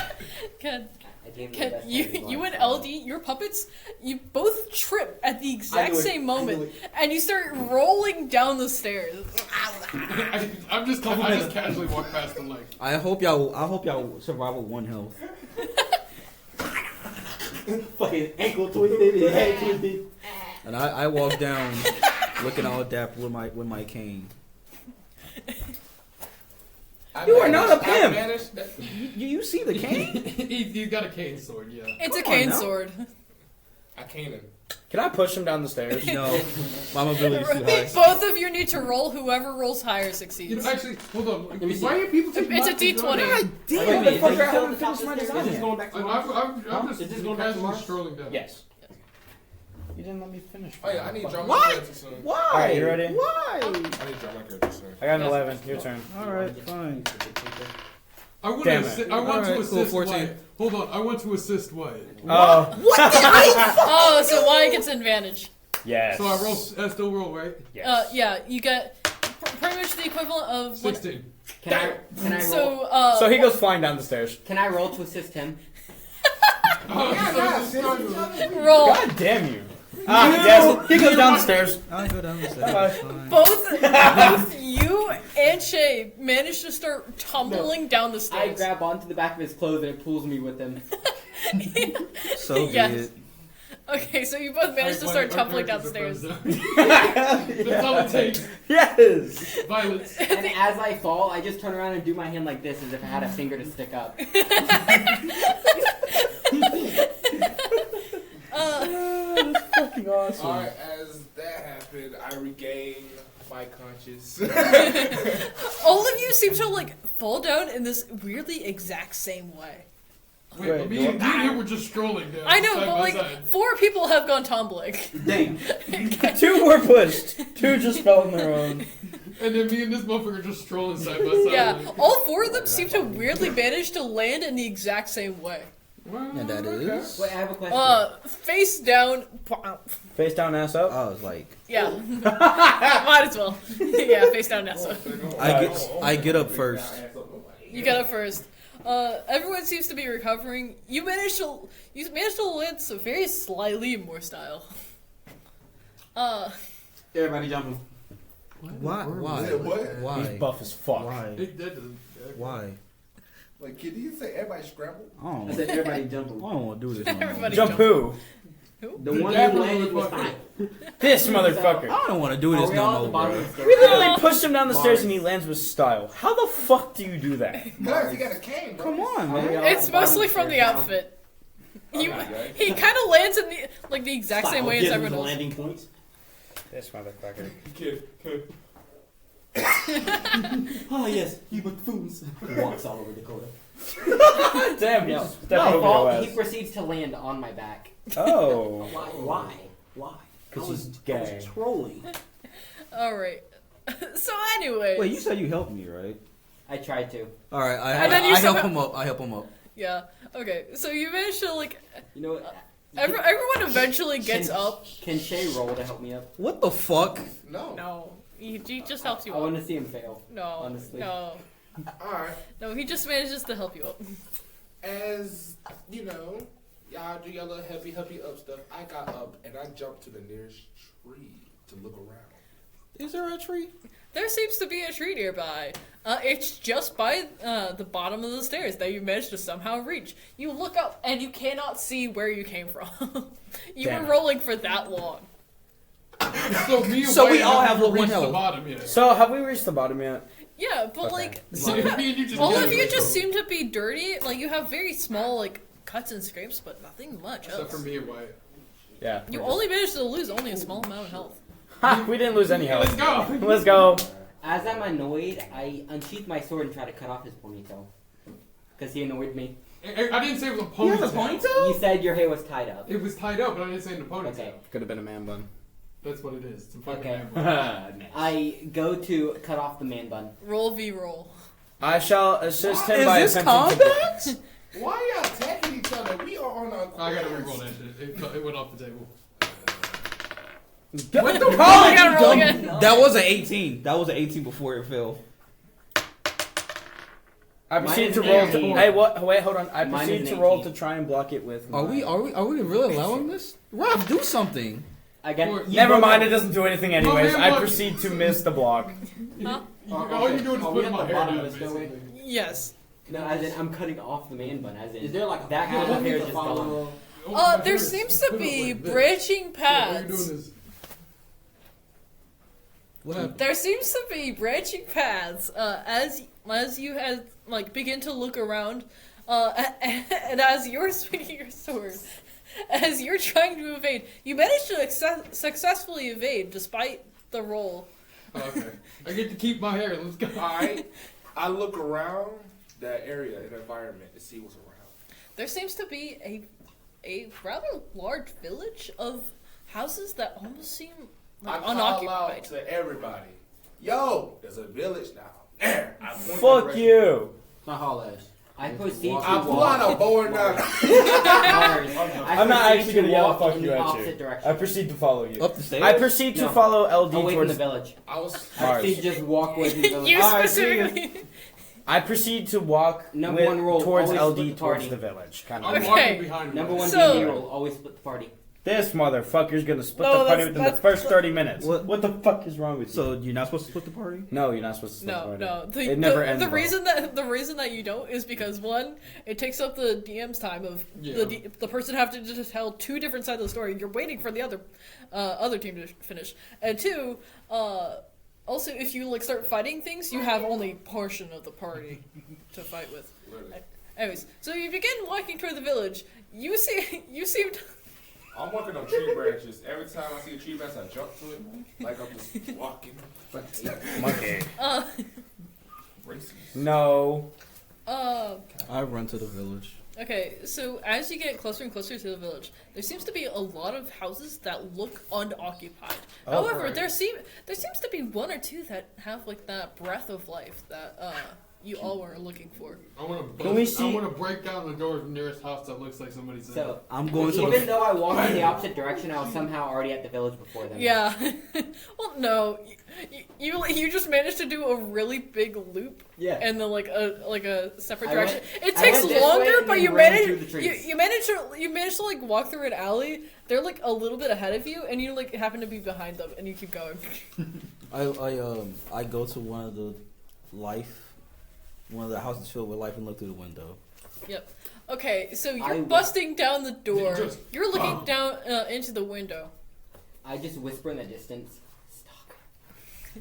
Can I gave him the best you and LD, your puppets, you both trip at the exact knew it. same I moment, knew it. and you start rolling down the stairs. I just casually walk past the leg. I hope y'all survive with 1 health. Fucking ankle twisted and head twisted. And I walk down looking all dapper with my cane. You are not a pimp. You see the cane? He's got a cane sword, yeah. It's a Come on cane now. sword. I can't him. Can I push him down the stairs? No, my mobility's too high. Both of you need to roll. Whoever rolls higher succeeds. You know, actually, hold on. me see. Why are people taking It's a my D20. design? Damn the it! fuck, I haven't finished my design Is this yet. going back to I'm just Is this going back to casually Mars? strolling down. Yes. You didn't let me finish. Oh yeah, I need to draw my What? character soon. Why? Alright, you ready? Why? I need to draw my character soon. I got an 11. Your turn. Alright, fine. I want Damn to. it. I want Alright, to cool, assist 14. Wyatt. Hold on. I want to assist Wyatt. Oh. Oh, so Wyatt gets advantage. Yes. So I roll. I still roll, right? Yes. Yeah, you get. pretty much the equivalent of what, 16. Can I roll? So he goes flying down the stairs. Can I roll to assist him? roll. God damn you. Yes, he goes down the stairs. I'll go down the stairs. Fine. Both you and Shay manage to start tumbling down the I stairs. grab onto the back of his clothes and it pulls me with him. So be Yes. it. Okay, so you both managed to start tumbling down the stairs. That's all it takes. Yes. Violence. And as I fall, I just turn around and do my hand like this as if I had a finger to stick up. That's fucking awesome. Alright, as that happened, I regained my conscious. All of you seem to like fall down in this weirdly exact same way. Wait, me and you were just strolling down. I know, side but by like side. 4 people have gone tumbling. Dang. 2 were pushed. 2 just fell on their own. And then me and this motherfucker just strolling side by side. Yeah, like- all 4 of them seem to weirdly manage to land in the exact same way. And that is. Wait, I have a question. Face down. Face down, ass up. I was like, Yeah, might as well. Yeah, face down, Nessa. I get up first. You got up first. Everyone seems to be recovering. You managed to land so very slightly more style. Everybody jumping. Why? Why? Say what? Why? He's buff as fuck. Why? That doesn't- Why? Like, kid, did you say everybody scrambled? I don't. I said everybody jumping. I don't want to do this. No more. Everybody Jump who? The one That who landed was motherfucker. fine. This motherfucker. I don't want to do Are this we all no at the more, bottom bro. of the stairs? We literally pushed him down the stairs and he lands with style. How the fuck do you do that? Guys, he got a cane, bro. Come on, Are we man. all at It's the bottom mostly of from the stairs now? outfit. He Okay. he kind of lands in the exact same way as everyone else. landing points. This motherfucker. Kid. Oh yes, you buffoons. Walks all over Dakota. Damn, No, he's stepping I over fall, your he ass. proceeds to land on my back. Oh. Why? Why? Because I was, he's I gay. was trolling. Alright. So anyways. Wait, you said you helped me, right? I tried to. All right, And then you I help somehow- him up. I help him up. Yeah. Okay. So you managed to like You know what? everyone eventually gets up. Can Shay roll to help me up? What the fuck? No. No. He just helps you I up. want to see him fail. No. honestly. No. Alright. No, he just manages to help you up. As, you know, y'all do your little happy up stuff, I got up and I jumped to the nearest tree to look around. Is there a tree? There seems to be a tree nearby. It's just by the bottom of the stairs that you managed to somehow reach. You look up and you cannot see where you came from. You Damn were it. rolling for that long. So me and So Wayne we all have haven't one reached the health. bottom yet. So, have we reached the bottom yet? Yeah, but Okay. like So somehow, me and you just all get of it, you so- just seem to be dirty. Like you have very small like cuts and scrapes, but nothing much Except else. for me and Wyatt. Yeah. You only managed to lose only a small amount of health. Ha! We didn't lose any Let's health. go. Let's go. As I'm annoyed, I unsheath my sword and try to cut off his ponytail. Because he annoyed me. I didn't say it was a You ponytail. have a ponytail? You said your hair was tied up. It was tied up, but I didn't say in a ponytail. Okay. Could have been a man bun. That's what it is. It's a fucking Okay. man bun. I go to cut off the man bun. Roll v roll. I shall assist him Is by this attempting combat? Why y'all attacking each other? We are on our I gotta quest. re-roll that shit. It went off the table. to. What the You gotta roll again. That was an 18. That was an 18 before it fell. I Mine proceed is to roll. 18. Hey, what? Wait, hold on. I Mine proceed is to roll 18. to try and block it with. Are we really allowing this? Rob, do something. I get. Or- Never mind. It doesn't do anything anyways. man, I look. proceed to miss the block. Huh? All you're doing is Are we putting at my the hair bottom down, of the stairway? basically. Yes. No, as in I'm cutting off the man bun. As in Is there like a that kind of hair is just gone. Oh, my hair There is seems to put up be like this. branching Yeah, all you're paths. doing is What happened? There seems to be branching paths as you begin to look around, and as you're swinging your sword, as you're trying to evade, you manage to successfully evade despite the roll. okay. I get to keep my hair. Let's go. Alright. I look around that area and environment to see what's around. There seems to be a rather large village of houses that almost seem like I call unoccupied. out to everybody. Yo, there's a village now. There. I point in that Fuck direction. you. My haul ass. I proceed to I pull walk. out a bow and arrow. I'm not actually gonna yell walk "fuck in you" the at opposite you. direction. I proceed to follow you. Up the stairs. I proceed to No. follow LD away from towards the village. I was. I proceed to just walk away from the village. You Alright, specifically. I proceed to walk Number one rule, towards always split LD the towards party. the village. Kind I'm of. Okay. walking behind him. Number one So- D&D rule, always split the party. This motherfucker's gonna split No, the party that's- within the that's- first 30 minutes. What- What the fuck is wrong with you? So you're not supposed to split the party? No, you're not supposed to split the No, party. no. It never ends the well. reason that you don't is because one, it takes up the DM's time of the person have to just tell two different sides of the story. You're waiting for the other team to finish, and two, also if you like start fighting things, you have only portion of the party to fight with. Anyways, so you begin walking toward the village. You see I'm walking on tree branches. Every time I see a tree branch, I jump to it. Like I'm just walking. Monkey. Racist. No. I run to the village. Okay, so as you get closer and closer to the village, there seems to be a lot of houses that look unoccupied. Oh, However, right. there seems to be one or two that have like that breath of life that you all were looking for. I want to. Can we see- I want to break down the door of the nearest house that looks like somebody's in. So, I'm going to even the. though I walked in the opposite direction, I was somehow already at the village before them. Yeah. Well, no, you just managed to do a really big loop. Yeah. And then like a separate I direction. went- It I takes went this way longer, and but then you ran managed through the trees. you managed to like walk through an alley. They're like a little bit ahead of you, and you like happen to be behind them, and you keep going. I go to one of the houses filled with life and look through the window. Yep. Okay, so you're I- busting down the door. Just- You're looking down into the window. I just whisper in the distance, "Stalker."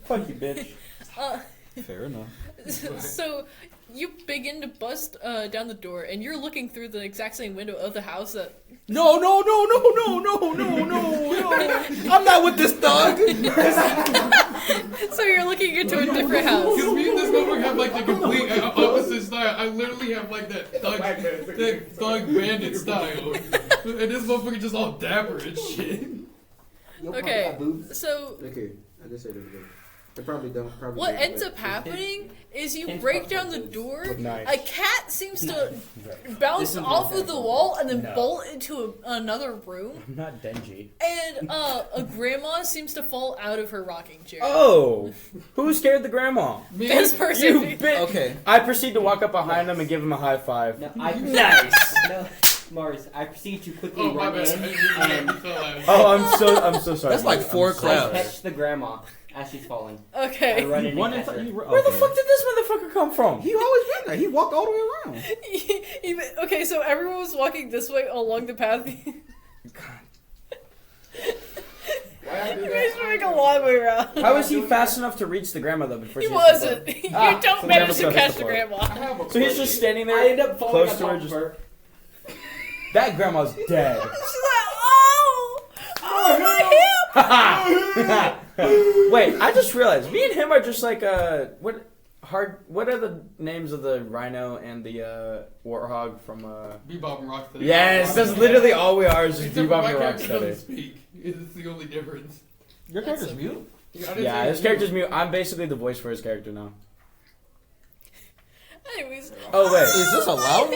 Fuck you, bitch. Fair enough. So you begin to bust down the door, and you're looking through the exact same window of the house that. No! I'm not with this thug. So you're looking into a different house. Because me and this motherfucker have like the complete opposite style. I literally have like that thug bandit style. And this motherfucker just all dapper and shit. Yo, probably Okay, got boobs. so Okay, I just said it again. They probably don't. Probably what don't, ends but- up happening is you Hence break fuck down the boobs. door. Nice. A cat seems to bounce This is off of the wall and then No. bolt into another room. I'm not Denji. And a grandma seems to fall out of her rocking chair. Oh! Who scared the grandma? This person. You bitch! Okay. I proceed to walk up behind him and give him a high five. No, I Nice! No, Mars, I proceed to quickly Oh, my run bad. in I didn't mean and that. He fell out. Oh, I'm so sorry. That's like Mike. 4 I'm so clouds. I sorry. catch the grandma as she's falling. I Okay. run in One and catch her. Where the fuck did this motherfucker come from? He always been there. He walked all the way around. Okay, so everyone was walking this way along the path. You guys were making a long way around. How was he fast enough to reach the grandma though before He she hits the wasn't. button? You Ah, don't so manage never to catch the goes grandma. So he's just standing there, I end up falling close on to her, top of just her. that grandma's dead. She's like, oh my hip. Wait, I just realized me and him are just like what are the names of the rhino and the warthog from Bebop and Rocksteady. Yes, that's literally all we are is just Except for Bebop my and character doesn't Rocksteady. speak. It's the only difference. Your character's mute? Yeah, his character's mute. I'm basically the voice for his character now. Anyways. Oh wait, Is this allowed?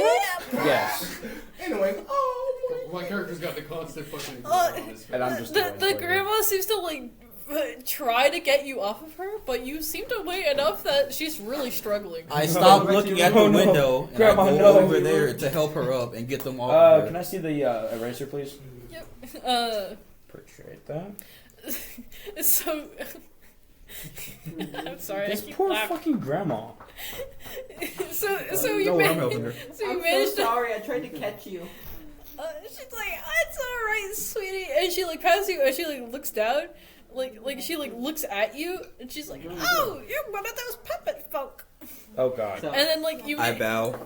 yes. Anyway, My character's got the constant fucking. And I'm just The voice for her. grandma seems to like try to get you off of her, but you seem to wait enough that she's really struggling. I stopped looking at the Oh, no. window and Grandma, I go no. over there to help her up and get them off of Can her. I see the eraser, please? Yep. Portrait that. So. I'm sorry. This I keep poor laughing. fucking grandma. So you Don't worry, I'm helping her. So you I'm so managed to. sorry, I tried to catch you. She's like, it's alright, sweetie, and she like passes you, and she like looks down, like she like looks at you, and she's like, oh, you're one of those puppet folk. Oh god. So, And then like you. I bow.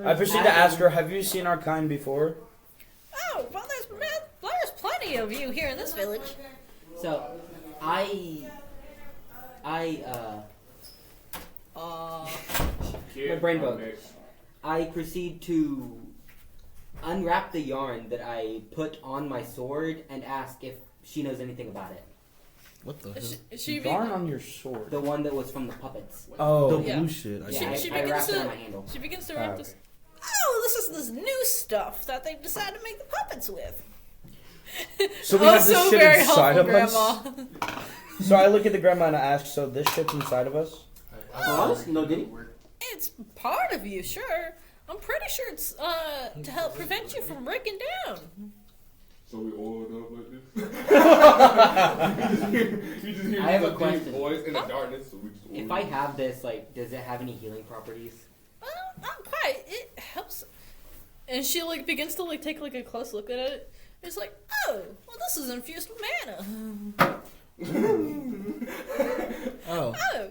I proceed to ask her, have you seen our kind before? Oh, well, there's plenty of you here in this village. so my brain bug. I proceed to unwrap the yarn that I put on my sword and ask if she knows anything about it. What the hell? She Yarn on your sword. The one that was from the puppets. Oh. The Yeah. blue shit. I Yeah, see. She I begins wrapped it to- on my handle. She begins to wrap okay. this. oh, this is this new stuff that they decided to make the puppets with. So we have this Also shit very inside helpful, of us. Grandma. So I look at the grandma and I ask, so this shit's inside of us? No, did he? It's part of you, sure. I'm pretty sure it's to help prevent you from breaking down. So we oiled up like this. You just hear I have a deep question. voice in the darkness. So we just oiled If I up. have this, like, does it have any healing properties? Well, not quite. It helps. And she like begins to like take like a close look at it. It's like, oh, well, this is infused with mana. Oh, Oh,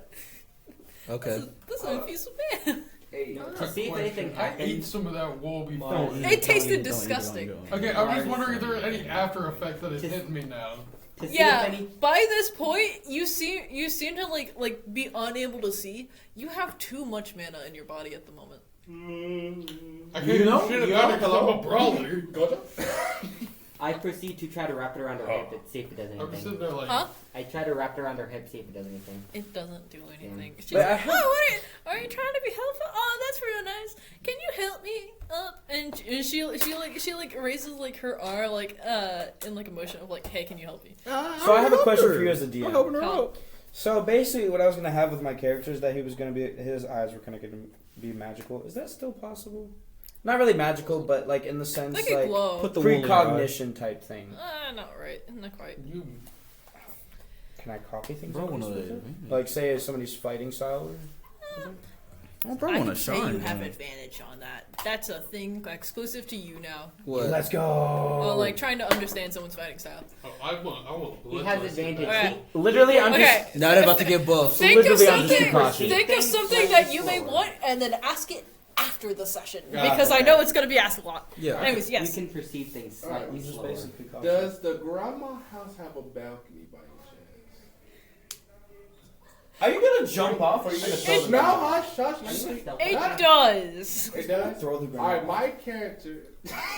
okay. this is infused with mana. Hey, To see if anything I ate happens. some of that wool before. Don't It tasted don't disgusting. don't Okay, I'm just wondering if there are any after effects that is hitting me now. To see Yeah, if any. by this point, you seem to like be unable to see. You have too much mana in your body at the moment. I can't do shit about it because I'm a brawler. I proceed to try to wrap it around her hip. It's see if it does I'm sitting anything. there like, Huh? I try to wrap it around her hip, see if it does anything. It doesn't do anything. She's But I like, have- oh, what are you trying to be helpful? Oh, that's real nice. Can you help me up? And she like raises like her arm like in like a motion of like, hey, can you help me? So I have a question for you as a DM. I'm helping her Help. out. So basically, what I was gonna have with my character is that he was gonna be, his eyes were kind of gonna be magical. Is that still possible? Not really magical, but like in the sense They could glow. Put the wool in your eye. precognition type thing. Not right, not quite. you. Can I copy things? Bro, like one this of with those, it? man. Like say if somebody's fighting style. Oh, bro, I want can to say shine. you have man. advantage on that. That's a thing exclusive to you now. What? Let's go. Oh, like trying to understand someone's fighting style. Oh, I want He blood. has advantage. Alright. Literally, I'm Okay. just. Now they're about to get buffed. Think of literally, I'm just something. cautious. Think of something that you may want, and then ask it after the session because I know it's gonna be asked a lot. Yeah. Anyways, yes. You can perceive things slightly I'm just slower. basically cautious. Does the grandma house have a balcony by any chance? Are you gonna jump off or are you gonna throw the Now, grandma? hush, hush. I'm you- stealth. It does. It does? Throw the grandma. Alright, my character,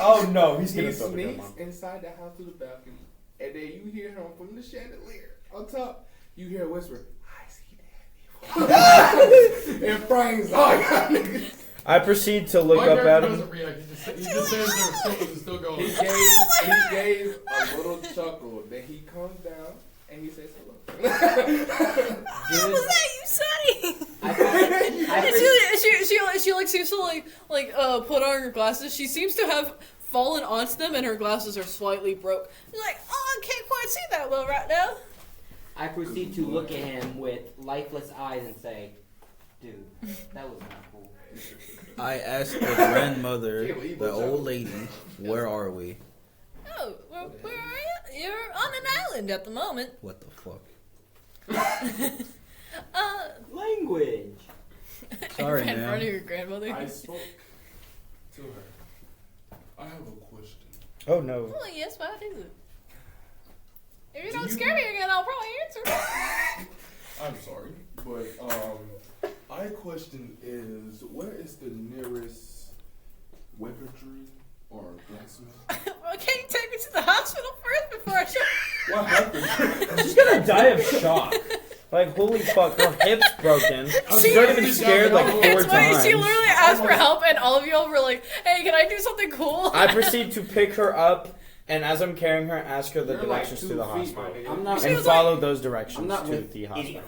Oh no, he's he gonna throw the sneaks grandma. inside the house to the balcony, and then you hear him from the chandelier on top. You hear a whisper, I see that. And Frank's like, I proceed to look My up character at him. doesn't react. He just stands there, still going. he gave a little chuckle. Then he comes down and he says hello. What was that you saying? I And she like seems to like put on her glasses. She seems to have fallen onto them, and her glasses are slightly broke. She's like, oh, I can't quite see that well right now. I proceed to look at him with lifeless eyes and say, dude, that was not cool. I asked the grandmother, the old lady, where are we? Oh, where are you? You're on an island at the moment. What the fuck? Language. Sorry, in front man. of your grandmother. I spoke to her. I have a question. Oh no. Oh yes, what is it? If you don't scare me again, I'll probably answer. I'm sorry, but my question is, where is the nearest weaponry or blacksmith? Well, can you take me to the hospital first before I show? What happened? She's gonna die of shock. Like holy fuck, her hip's broken. She's already been scared like 4 It's funny, times. she literally asked for help, and all of y'all were like, "Hey, can I do something cool?" I proceed to pick her up, and as I'm carrying her, ask her the You're like directions 2 to the feet, hospital, my nigga. I'm not. She and was follow those directions I'm not to with the hospital.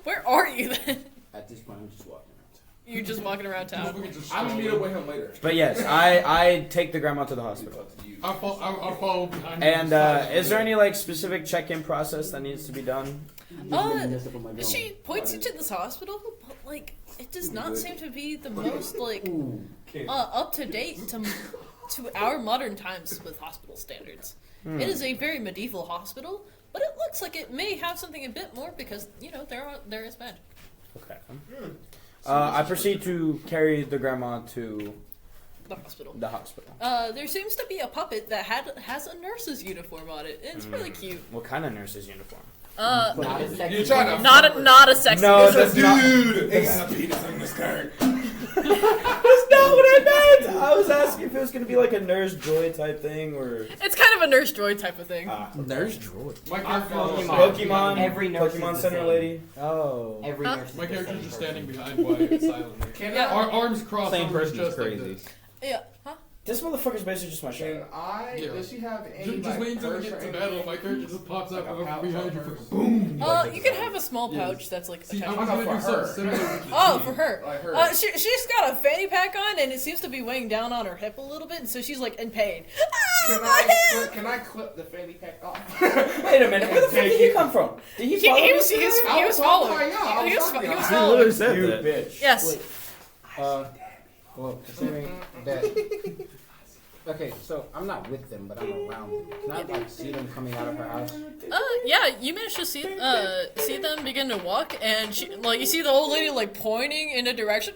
Where are you then? At this point, I'm just walking around. You're just walking around town. I'm gonna meet up with him later. But yes, I take the grandma to the hospital. I'll follow behind And you. is there any like specific check-in process that needs to be done? She points you to this hospital, but like, it does not seem to be the most like up to date to our modern times with hospital standards. It is a very medieval hospital, but it looks like it may have something a bit more because there is magic. Okay. I proceed to carry the grandma to The hospital. the hospital. There seems to be a puppet that has a nurse's uniform on it. And it's really cute. What kind of nurse's uniform? Not a sexy. You're trying to Not a sexy. No, nurse. that's not. dude. It got a penis in the skirt. That's not what I meant. I was asking if it was gonna be like a Nurse Joy type thing or It's kind of a Nurse Joy type of thing. Nurse Joy. My character is Pokemon. Every nurse Pokemon is the Center same. lady. Oh. Every Huh? nurse is My the character's same just person. standing behind Wyatt silently. Yeah. Arms crossed. Same arms person is just like crazy. this. Yeah. Huh? This motherfucker's basically just my Can shadow. Yeah. does she have any Just like, lean to purse get or to anything? battle. My character just pops up Like a over pouch behind or you. purse? Boom. You can have a small pouch that's like See, attached. I'm gonna do for her. something similar. with the Oh, team. for her. Like her. She's got a fanny pack on, and it seems to be weighing down on her hip a little bit, and so she's like in pain. Can I clip the fanny pack off? Wait a minute, where the fuck did he come from? Did he follow He me? was following. He was He following. literally said You that. bitch. Yes. Well, considering that. Okay, so I'm not with them, but I'm around them. Can I like see them coming out of her house? Yeah, you managed to see them begin to walk, and you see the old lady like pointing in a direction.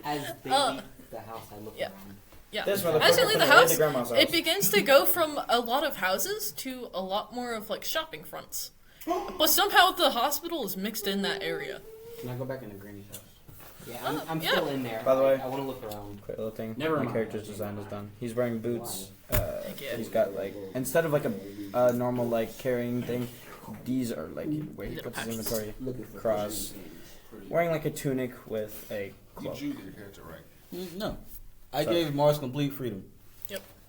As they leave the house, I look Yeah. around. Yeah. This motherfucker As you leave the finna raid house, the grandma's house. it begins to go from a lot of houses to a lot more of like shopping fronts. But somehow the hospital is mixed in that area. Can I go back into Granny's house? Yeah, I'm yeah. still in there. By the way- I want to look around. Quick little thing. Never My mind. character's design is done. He's wearing boots. you. He's got like instead of like a normal like carrying thing, these are like where he Little puts his pouches. inventory. Cross. Wearing like a tunic with a cloak. You choose your character, right? No. I So- gave Mars complete freedom.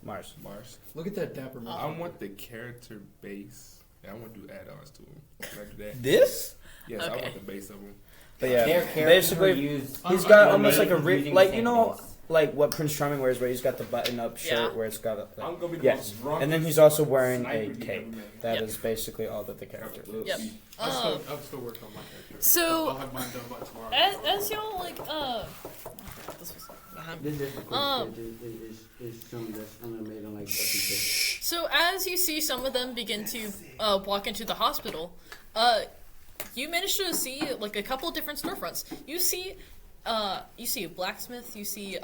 Mars. Mars. Look at that dapper man. I want the character base. I want to do add-ons to them. Can I do that? This? Yes, I Okay. want the base of them. But Their yeah, character basically used. he's got I'm almost like a using like the you same know base. like what Prince Charming wears, where he's got the button-up shirt, Yeah. where it's got a, like, I'm gonna be the yeah. most drunk. And then he's also wearing a sniper you cape. ever met. That Yep. is basically all that the character is. Yep. I'm still working on my character. So- I'll have mine done by tomorrow. As y'all like this was behind me. This is of course is some that's animated like everything. So as you see some of them begin to walk into the hospital, you manage to see like a couple of different storefronts. You see a blacksmith. You see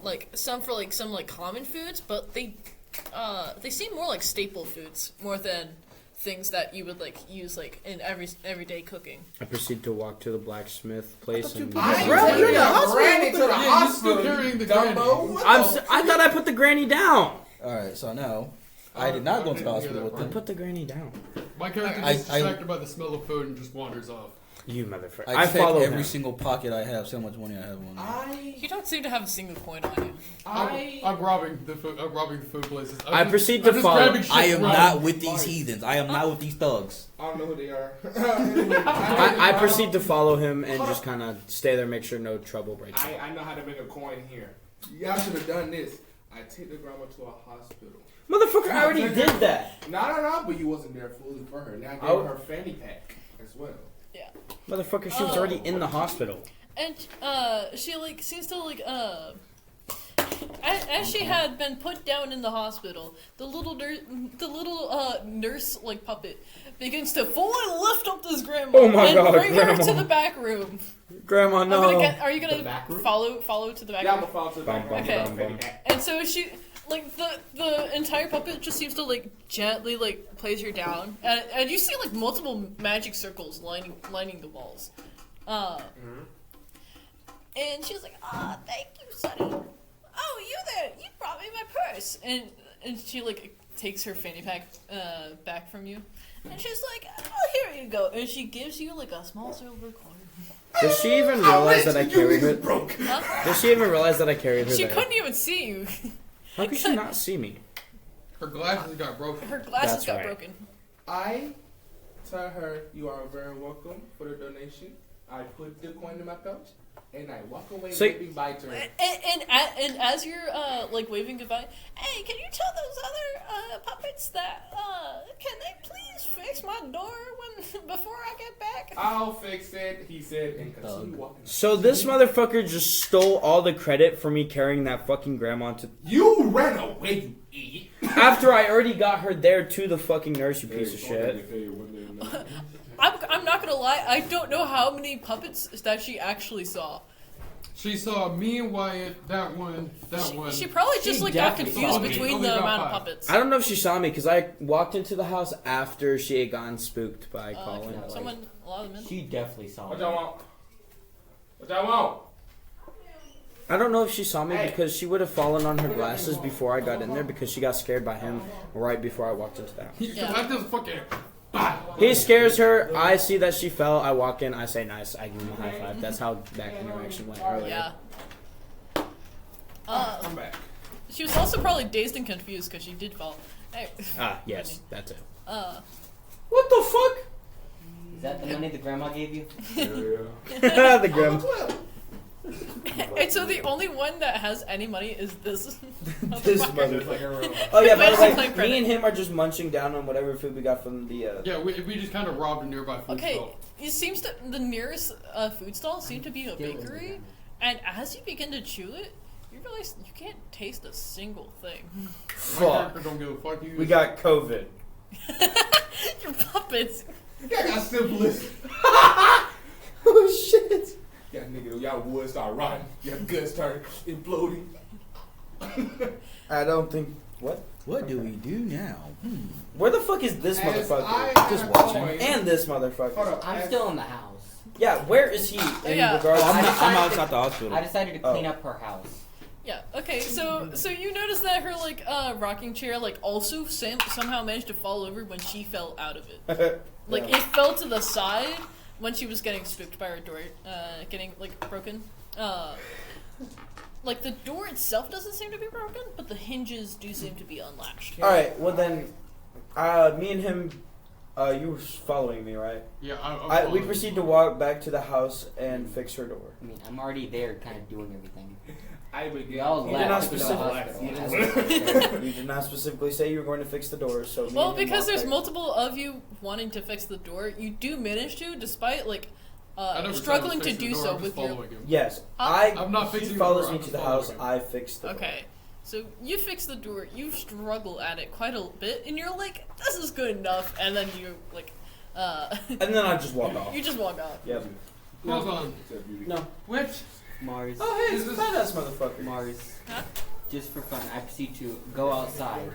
like some for like some like common foods, but they seem more like staple foods more than things that you would like use like in everyday cooking. I proceed to walk to the blacksmith place and. Granny to the hospital. Yeah, you're still carrying the Dumbo. granny. I thought I put the granny down. Alright, so now I did not go to the hospital with I them. put the granny down. My character I- gets distracted by the smell of food and just wanders off. You motherfucker. I I check follow every him. single pocket I have, see how much money I have on me. You don't seem to have a single coin on you. I'm robbing the food. I'm robbing the food places. I proceed to I'm just follow. grabbing shit I am from- not with these heathens. I am not with these thugs. I don't know who they are. I proceed to follow him and just kind of stay there, make sure no trouble breaks out. I know how to make a coin here. Y'all should have done this. I take the grandma to a hospital. Motherfucker, I already did that. No, but you wasn't there fully for her. Now I gave Oh. her fanny pack as well. Motherfucker, she was already in the hospital. And she like seems to like as she had been put down in the hospital, the little nurse like puppet begins to fully lift up this grandma Oh my and God, bring her Grandma. to the back room. Grandma, no. Are you The gonna back room? follow to the back Yeah, I'm room? gonna fall to the Bum, back. bum, Okay. bum, bum. And so she like the entire puppet just seems to like gently like place her down, and you see like multiple magic circles lining the walls. And she was like, "Ah, thank you, Sonny. Oh, you there? You brought me my purse." And she like takes her fanny pack back from you, and she's like, "Oh, here you go." And she gives you like a small silver coin. Does she even realize that I carried her? Huh? Does she even realize that I carried her She there? couldn't even see you. How could she not see me? Her glasses got broken. Her glasses That's got right. broken. I tell her you are very welcome for the donation. I put the coin in my pouch and I walk away So- waving bye to her. And as you're like waving goodbye, hey, can you tell those other puppets that can they please fix my door before I get back? I'll fix it, he said, and continue walking. So this motherfucker just stole all the credit for me carrying that fucking grandma to. You ran away, you idiot. After I already got her there to the fucking nurse, you piece of shit. I'm not gonna lie, I don't know how many puppets that she actually saw. She saw me and Wyatt, that one. She probably just like got definitely confused saw me. between Only the about amount of 5. puppets. I don't know if she saw me because I walked into the house after she had gotten spooked by Colin. Can someone allow them in? She definitely saw What me. y'all want? What y'all want? I don't know if she saw me because she would have fallen on her glasses before I got in there because she got scared by him right before I walked into the house. Yeah. I just fucking. He scares her. I see that she fell. I walk in. I say nice. I give him a high five. That's how that interaction went earlier. Yeah. I'm back. She was also probably dazed and confused because she did fall. Hey. Yes, that's it. What the fuck? Is that the money the grandma gave you? The grandma. And so the only one that has any money is this. This motherfucker. Oh yeah, by the way, me and him are just munching down on whatever food we got from the. Yeah, we just kind of robbed a nearby food Okay, stall. it seems that the nearest food stall seemed to be a bakery, and as you begin to chew it, you realize you can't taste a single thing. My character don't give a fuck. We got COVID. Your puppets. I got syphilis. Oh shit. Yeah, nigga, y'all wood start rotting. Your guts start imploding. I don't think. What? What do we do now? Where the fuck is this As motherfucker? I Just have watching. always- And this motherfucker. Hold up. I'm still in the house. Yeah, where is he? In Yeah. regards Oh, I'm to not. I'm outside the hospital. I decided to clean up her house. Yeah. Okay. So you notice that her like rocking chair like also somehow managed to fall over when she fell out of it. Like it fell to the side when she was getting spooked by her door getting like broken. Like the door itself doesn't seem to be broken, but the hinges do seem to be unlatched. All right. Well then, me and him. You were following me, right? Yeah, We proceed to walk back to the house and fix her door. I mean, I'm already there, kind of doing everything. I would We all You did not left to the specifically. hospital. You did not specifically say you were going to fix the door, so. me Well, and him because walked there's back- multiple of you wanting to fix the door, you do manage to, despite like I never struggling tried to fix the do door, so I'm with just your. following him. Yes, I'm not He fixing the follows door, me I'm to just the house. following him. I fix the door. Okay, so you fix the door. You struggle at it quite a bit, and you're like, "This is good enough," and then you like. And then I just walk off. You just walk off. Yep. Hold on. No. Which? Mars. Oh hey, it's a badass motherfucker. Mars. Huh? Just for fun, I proceed to go outside,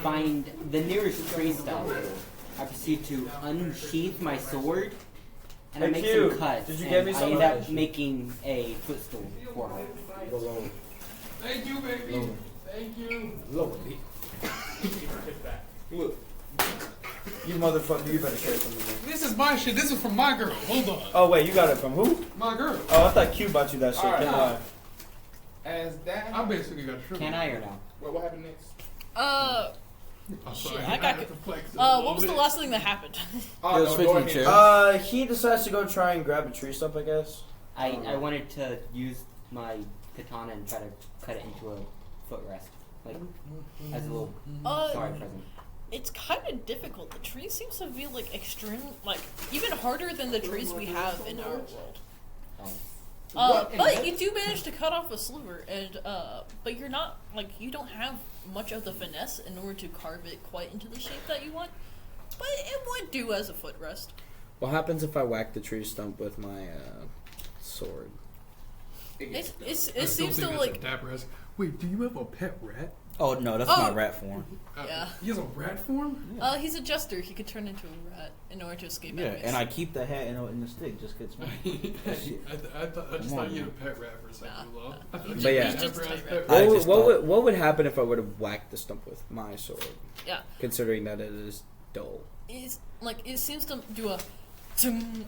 find the nearest tree stump. I proceed to unsheath my sword, and I Hey, make Q, some cuts. did you and get me I some end of up this? making a footstool for her. Thank you, baby. Thank you. Look. You motherfucker, you better share some of me. This is my shit. This is from my girl. Hold on. Oh wait, you got it from who? My girl. Oh, I thought Q bought you that shit. All right. Can't lie. As that. I basically got shrimp. Can I or no? What happened next? I'm Shit, sorry. I got. had to flex a What little was the bit. last thing that happened? Oh, Let's fix door my hinge. chair. He decides to go try and grab a tree stump, I guess. I wanted to use my katana and try to cut it into a footrest, like as a little sorry present. It's kind of difficult. The tree seems to be like extreme, like even harder than the trees we have in our world. But you do manage to cut off a sliver, and but you're not like you don't have much of the finesse in order to carve it quite into the shape that you want. But it would do as a footrest. What happens if I whack the tree stump with my sword? It I still seems think to that's like a dapper ass. Wait, do you have a pet rat? Oh no, that's Oh. my rat form. Yeah. He has a rat form? He's a jester. He could turn into a rat in order to escape Yeah, enemies. and I keep the hat in the stick just gets me. I just thought you had a pet rat for a second. Nah, Though. He's But yeah. just a tight rat. I What, just what, thought- would, what would happen if I would have whacked the stump with my sword? Yeah. Considering that it is dull. It's like it seems to do a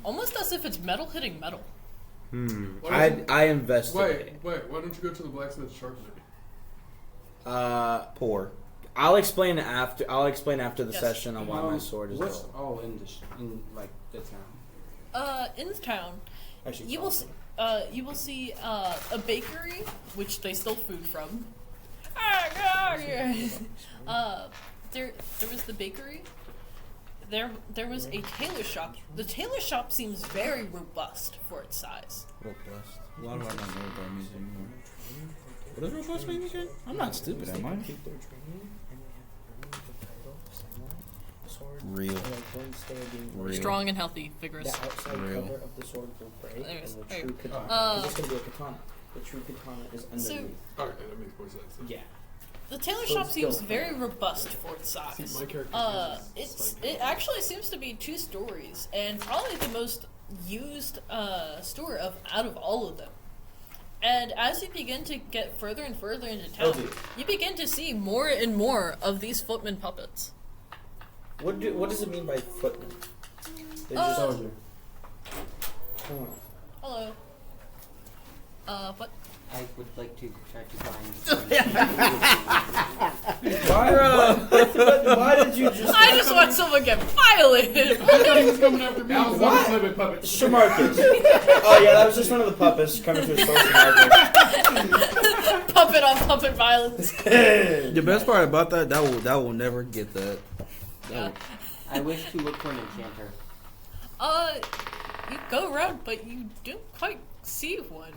almost as if it's metal hitting metal. I investigate. Wait, why don't you go to the blacksmith sharpener? Poor. I'll explain after. I'll explain after the Yes. session on why my sword is What's dull. all in like the town? In the town, Actually, you will see, a bakery which they stole food from. There was the bakery. There was a tailor shop. The tailor shop seems very robust for its size. Robust. Why do I not know what that means anymore? What does robust mean again? I'm not stupid, am I? Real. Real. Strong and healthy, vigorous. The outside Real. cover of the sword will break, Anyways, and the alright. true katana. Uh, It's gonna be a katana. The true katana is So- underneath. Okay, that makes more sense. Yeah. The tailor So shop it's seems still- very robust for its size. See, my character It actually seems to be 2 stories, and probably the most used store out of all of them. And as you begin to get further and further into town, you begin to see more and more of these footman puppets. What does it mean by footman? They Uh, just Soldier. Hello. What? I would like to try to find. Why did you just? I just want someone to get violated. I thought he was coming after me. That was What? a flipping puppet. Shamarcus. Oh yeah, that was just one of the puppets coming to his social market. Puppet on puppet violence. The best part about that will never get that. Yeah. I wish to look for an enchanter. You go around, but you don't quite see one.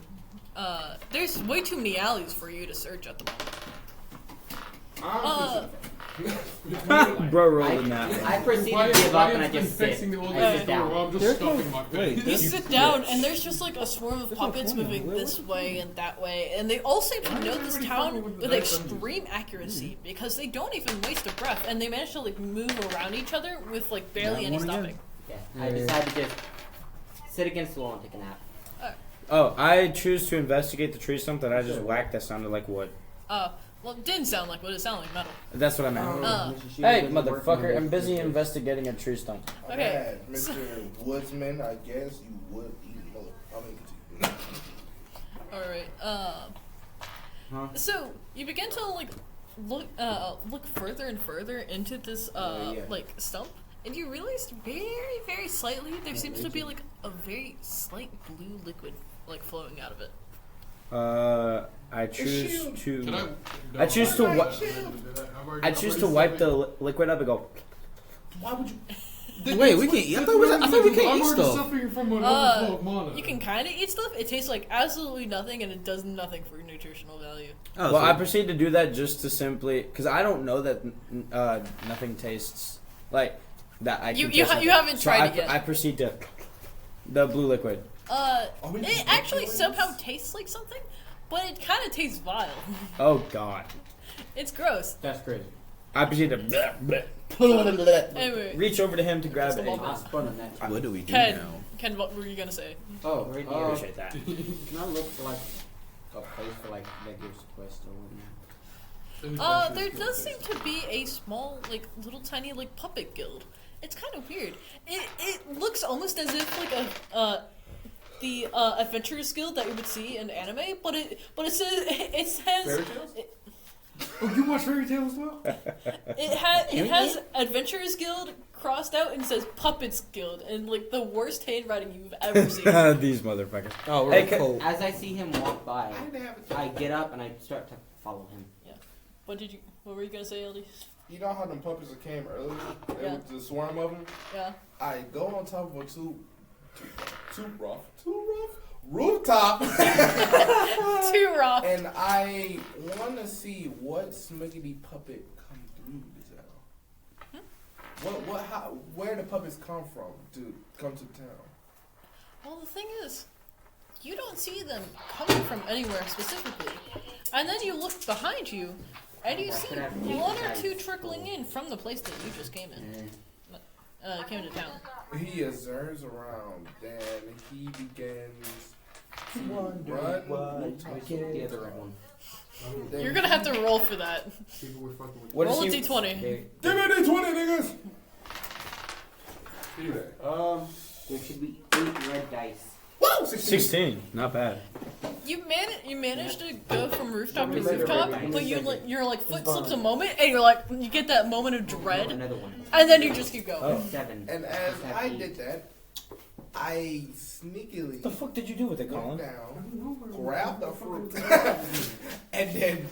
There's way too many alleys for you to search at the moment. Bro rolling that. I proceed to give up and I just sit. Fixing the old I lady's sit door down. while I'm just stuffing my face. You sit down, and there's just like a swarm of puppets moving this way and that way, and they all seem to know this town with extreme accuracy because they don't even waste a breath, and they manage to like move around each other with like barely any stopping. Yeah, I decide to just sit against the wall and take a nap. Oh, I choose to investigate the tree stump that I just whacked that sounded like wood. Well, it didn't sound like wood, it sounded like metal. That's what I meant. Hey, motherfucker, I'm busy investigating a tree stump. Okay. Mr. Woodsman, I guess you would eat mother. Alright, so you begin to like look further and further into this like stump, and you realize very, very slightly there seems to be like a very slight blue liquid like flowing out of it. I choose to. Can I choose to. I've I choose to wipe the liquid up and go. Why would you? Wait, we can't eat. I thought we can't eat I'm already stuff. suffering from an overflow of mana. You can kind of eat stuff. It tastes like absolutely nothing, and it does nothing for nutritional value. Oh, Well, so- I proceed to do that just to simply because I don't know that nothing tastes like that. You haven't tried it yet. I proceed to the blue liquid. It actually somehow tastes like something, but it kind of tastes vile. Oh God, It's gross. That's crazy. I proceed to Anyway, reach over to him to grab it. I spun on that. What do we do Ken, now? Ken, what were you gonna say? Oh, Appreciate that. can I look for like a place for like that gives quest or whatnot? There does seem to be a small, like, little tiny, like, puppet guild. It's kind of weird. It looks almost as if like the adventurers guild that you would see in anime, but it says Fairy Tales? Oh, you watch Fairy Tales as well? it has adventurers guild crossed out and says puppets guild in like the worst handwriting you've ever seen. These motherfuckers. Oh, Hey, cool. As I see him walk by, I get up and I start to follow him. What were you gonna say, LD? You know how them puppets that came earlier? They Yeah. with the swarm of them? Yeah. I go on top of a too rough rooftop. Too rough. And I want to see what Smiggity puppet come through this hour. Where the puppets come from to come to town? Well, the thing is, you don't see them coming from anywhere specifically, and then you look behind you, and you see one or two trickling in from the place that you just came in. Came into town. He observes around, then he begins to run. The other one. You're gonna have to roll for that. What Roll a is he? d20. Give me a D20, niggas! There should be 8 red dice. Woo! 16. Not bad. You managed to go from rooftop to rooftop, but your like foot slips a moment, and you get that moment of dread, Another one. and then you just keep going. 7. And as I did that, I sneakily What the fuck did you do with it, went Colin? down, grabbed the fruit, and then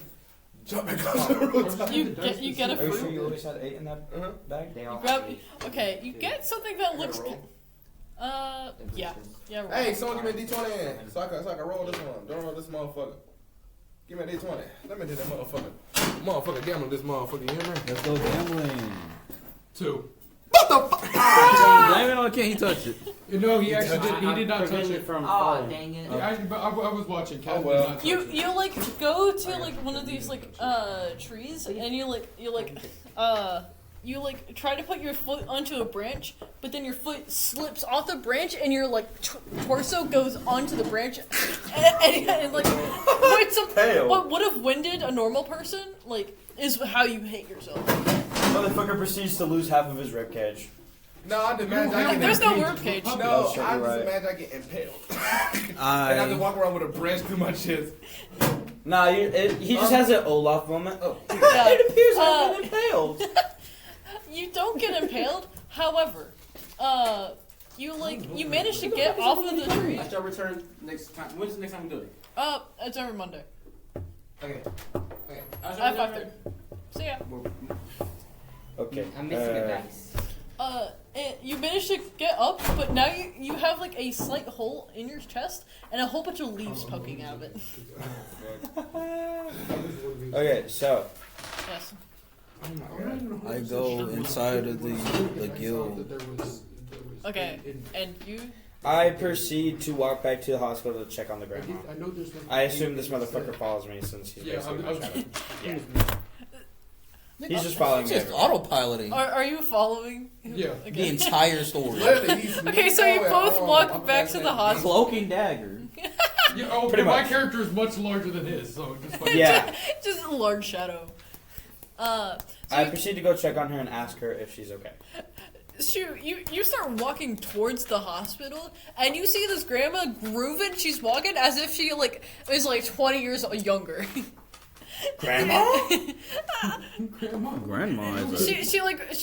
jump across the rooftop. You get a Are you sure fruit. you always had 8 in that bag? They all Okay, you get something that looks. Yeah. Roll. Hey, someone give me a D20 so I can roll this one. Don't roll this motherfucker. Give me a D20. Let me do that motherfucker gamble this motherfucker, you hear me? Let's go gambling. 2. What the fuck? Blame it on Ken. He touched it. No, he actually did. He did not touch Prevent it. from Oh, falling. dang it. Yeah, but I was watching. Cat Oh, well. did not touch it. You like go to like one of these like trees, and you you like try to put your foot onto a branch, but then your foot slips off the branch, and your like torso goes onto the branch, and like what would have winded a normal person like is how you hate yourself. Motherfucker proceeds to lose half of his ribcage. No, I just imagine I get There's no impaled. ribcage. No, That's I just right. imagine I get impaled. And I have to walk around with a branch through my chest. Nah, he just has an Olaf moment. Oh, Yeah. it appears I've been impaled. You don't get impaled. However, you manage to get off of the tree. I shall return next time. When's the next time we do it? It's every Monday. Okay. Okay. At 5:30. See ya. Okay. I'm missing a dice. You managed to get up, but now you have like a slight hole in your chest and a whole bunch of leaves poking out of it. Okay, so Yes. I go inside of the guild. Okay, and you? I proceed to walk back to the hospital to check on the grandma. I assume this motherfucker follows me since he's basically my shadow. Yeah. He's just following me. Just everywhere. autopiloting Are you following? Yeah. the entire story. Okay, so you both walk back to the hospital. Cloak and dagger. Yeah, oh, Pretty my much. character is much larger than his, so just like Yeah. Just a large shadow. So I proceed to go check on her and ask her if she's okay. shoot, you start walking towards the hospital, and you see this grandma grooving. She's walking as if she like is like 20 years younger. Grandma? Grandma is a... She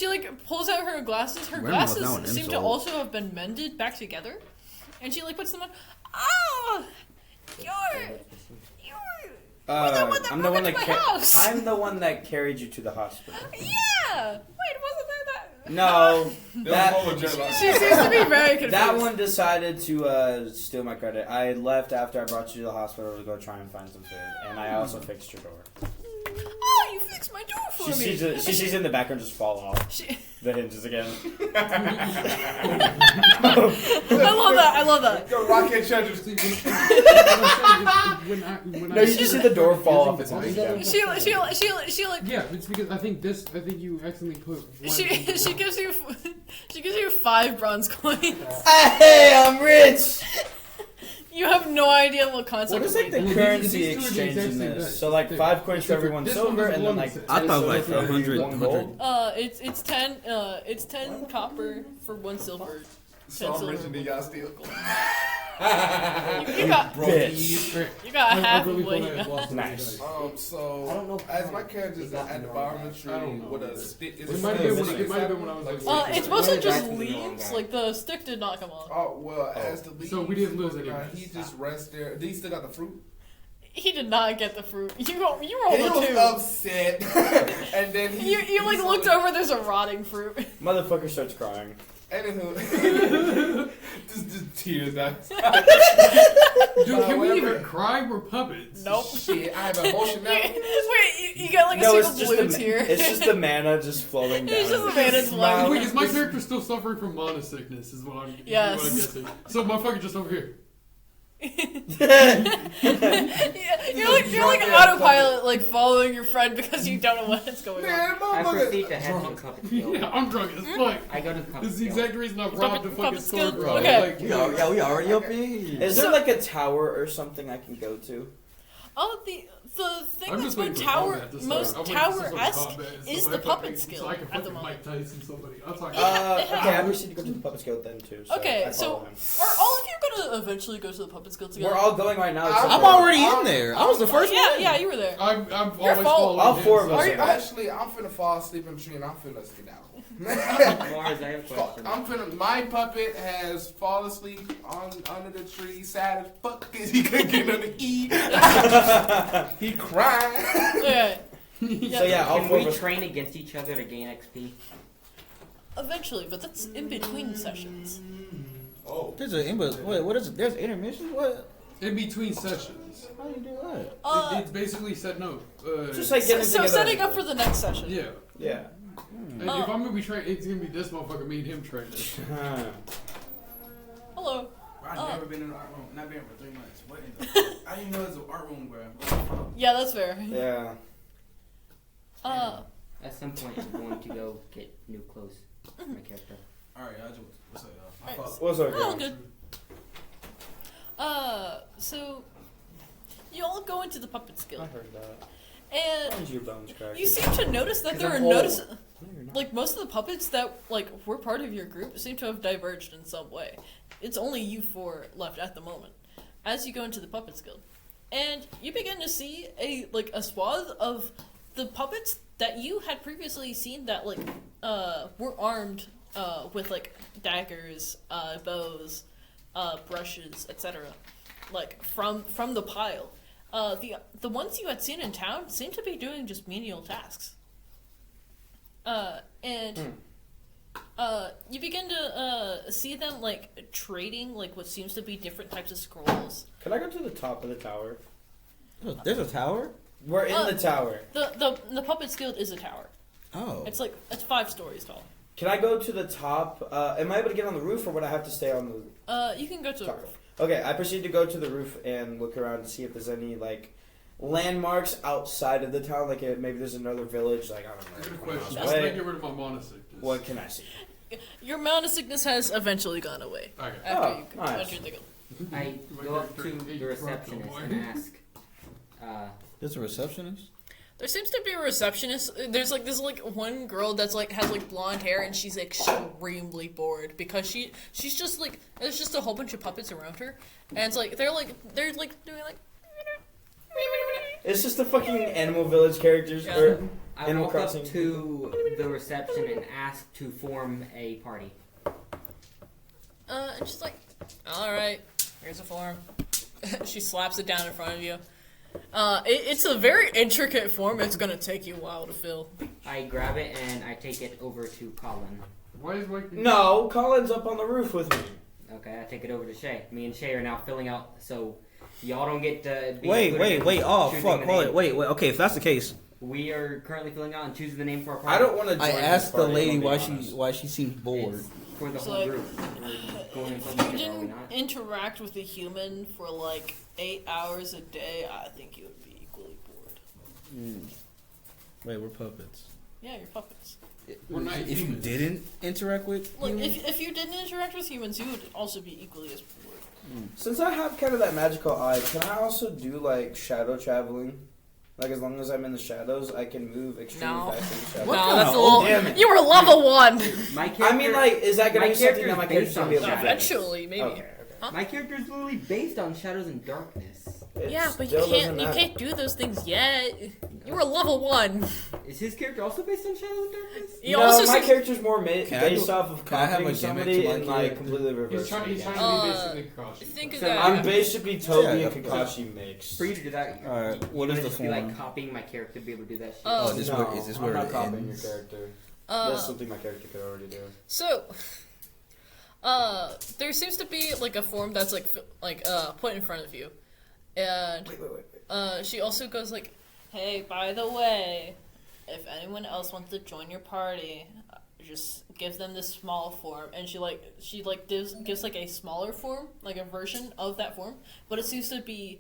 like pulls out her glasses. Her Grandma's now glasses an seem to insult. also have been mended back together, and she like puts them on. Oh, you're the one that I'm the one broke that into my house. I'm the one that carried you to the hospital. Yeah. Wait, wasn't there that? No, She seems to be very confused. that one decided to steal my credit. I left after I brought you to the hospital to go try and find some food, and I also fixed your door. Oh, you fixed my door for me. She sees in the background just fall off the hinges again. I love that. Yo, Rocket Treasures. No, you just see the door fall off its hinges again. She like yeah, it's because I think you accidentally put one. she gives you 5 bronze coins. Hey, I'm rich. You have no idea what concept. What is like the currency exchange in this? So like 5 coins for every 1 silver, and then like 10 I thought like silver for every 1 gold. It's 10 copper for 1 silver. 10 So I'm silver. richer than y'all still. You got Bitch. half of what you got. Nice. So I don't know. as my character's at the bottom of the tree with a stick. It might have been when I was like. It's mostly just Back to the leaves. wrong guy. Like the stick did not come off. Oh well, as the leaves. So we didn't lose any. He just rests there. Did he still got the fruit? He did not get the fruit. You He rolled was a 2. upset, and then You like looked over. There's a rotting fruit. Motherfucker starts crying. Anywho, just tears now. Dude, can we even cry? We're puppets. Nope. Shit, I have emotion now. Wait, you got like a No, single blue tear. it's just the mana just flowing down. It's just the mana's life. Wait, is my character still suffering from mana sickness? Is what I'm Yes. what I'm guessing. So motherfucker just over here. Yeah, you're like autopilot, like following your friend because you don't know what's going on. Man, I motherfucker. proceed to head to the puppet skill. Yeah, I'm drunk as fuck. I go to the This puppet is the skill. exact reason I robbed the fucking Puppet store, skill? bro. Okay. Like, We already up here. Is there like a tower or something I can go to? Oh, the thing I'm that's just more waiting for tower, combat to start. most I'm waiting for some tower-esque combat is so the I puppet can- skill So I can at the fucking moment. Mike Tyson somebody. I'll talk. Okay, I proceed to go to the puppet skill then too. So Okay, I so follow him. are all of you gonna eventually go to the puppet skill together? We're all going right now. except I'm for- already in there. I was the first yeah, one. yeah, you were there. I'm Your always fault. following All him, 4 of so- us Are are you- there. Actually, I'm finna fall asleep in the tree and I'm finna skedaddle. Mars, I have a question. I'm finna. My puppet has fallen asleep under the tree, sad as fuck because he couldn't get nothing to eat. He cried. Okay. So yeah, all Can 4 we of us. train against each other to gain XP? Eventually, but that's in between sessions. Oh. There's an wait, what is it? There's intermission? What? In between sessions. How do you do that? It's basically setting up. Just like getting So together. setting up for the next session. Yeah. Yeah. And if I'm gonna be trained, it's gonna be this motherfucker, me and him training. Hello. I've never been in an art room. Not been for 3 months. What in the fuck? I didn't know it was an art room, bro. Yeah, that's fair. Yeah. At some point, I'm going to go get new clothes for my character. Alright, what's up, y'all? What's up, Oh, guys? good. So you all go into the Puppets I Guild, heard that. and When's your bones cracked? you seem to notice that 'Cause there I'm are old. notice No, you're not. like most of the puppets that like were part of your group seem to have diverged in some way. It's only you four left at the moment. As you go into the Puppets Guild, and you begin to see a swath of the puppets that you had previously seen that were armed with like daggers, bows, brushes, etc. Like from the pile. The ones you had seen in town seem to be doing just menial tasks. You begin to see them like trading like what seems to be different types of scrolls. Can I go to the top of the tower? There's a tower? We're in the tower. The Puppets Guild is a tower. Oh. It's 5 stories tall. Can I go to the top? Am I able to get on the roof, or would I have to stay on the You can go to the top? roof. Okay, I proceed to go to the roof and look around to see if there's any like landmarks outside of the town. Like maybe there's another village. Like I don't know. Good 20 miles question. How can I away. get rid of my mana sickness? What can I see? Your mana sickness has eventually gone away Okay. after you nice. entered the guild. I go up to the receptionist and ask, There's a receptionist? There seems to be a receptionist. There's this one girl that's has blonde hair, and she's extremely bored because she's just there's just a whole bunch of puppets around her, and it's they're doing It's just the fucking Animal Village characters. Yeah. Or I Animal walk Crossing. up to the reception and ask to form a party. And she's like, all right, here's a form. She slaps it down in front of you. It's a very intricate form. It's gonna take you a while to fill. I grab it and I take it over to Colin. Why is Mike? No, Colin's up on the roof with me. Okay, I take it over to Shay. Me and Shay are now filling out, so y'all don't get to be Wait. Oh, choosing fuck. the Hold name. it. Wait. Okay, if that's the case, We are currently filling out and choosing the name for our party. I don't want to join I this asked the party, lady I'm why gonna be honest. she seems bored. It's for the So, whole like, group. We're going in If something you together, are we didn't not? interact with a human for 8 hours a day, I think you would be equally bored. Wait, we're puppets. Yeah, you're puppets. We're not If you humans. didn't interact with Look, humans? if you didn't interact with humans, you would also be equally as bored. Since I have kind of that magical eye, can I also do shadow traveling? Like as long as I'm in the shadows, I can move extremely No. fast in the shadows. What No, kind that's of a little. old- damn it. You were level 1. My character, I mean, is that going my to be something character that my is character's based going to be able on to do? Eventually, maybe. Okay. my character is literally based on shadows and darkness. It Yeah, but you still doesn't can't. You matter. can't do those things yet. You were level 1. Is his character also based on shadows and darkness? You No, also my see- character's more Can I based do- off of can I have a copying gimmick somebody to my and character? completely He's reverse. trying to be basically Kakashi. Think of So that. I'm basically Toby Yeah, and Kakashi mix. For you to do that, Alright, what you're is gonna the just be form? copying my character to be able to do that shit. Oh. Is this No, where, is this I'm where not it copying ends? your character. Uh, That's something my character could already do. So, there seems to be a form that's put in front of you, and Wait. she also goes "Hey, by the way, if anyone else wants to join your party, just give them this small form." And she gives a smaller form, a version of that form, but it seems to be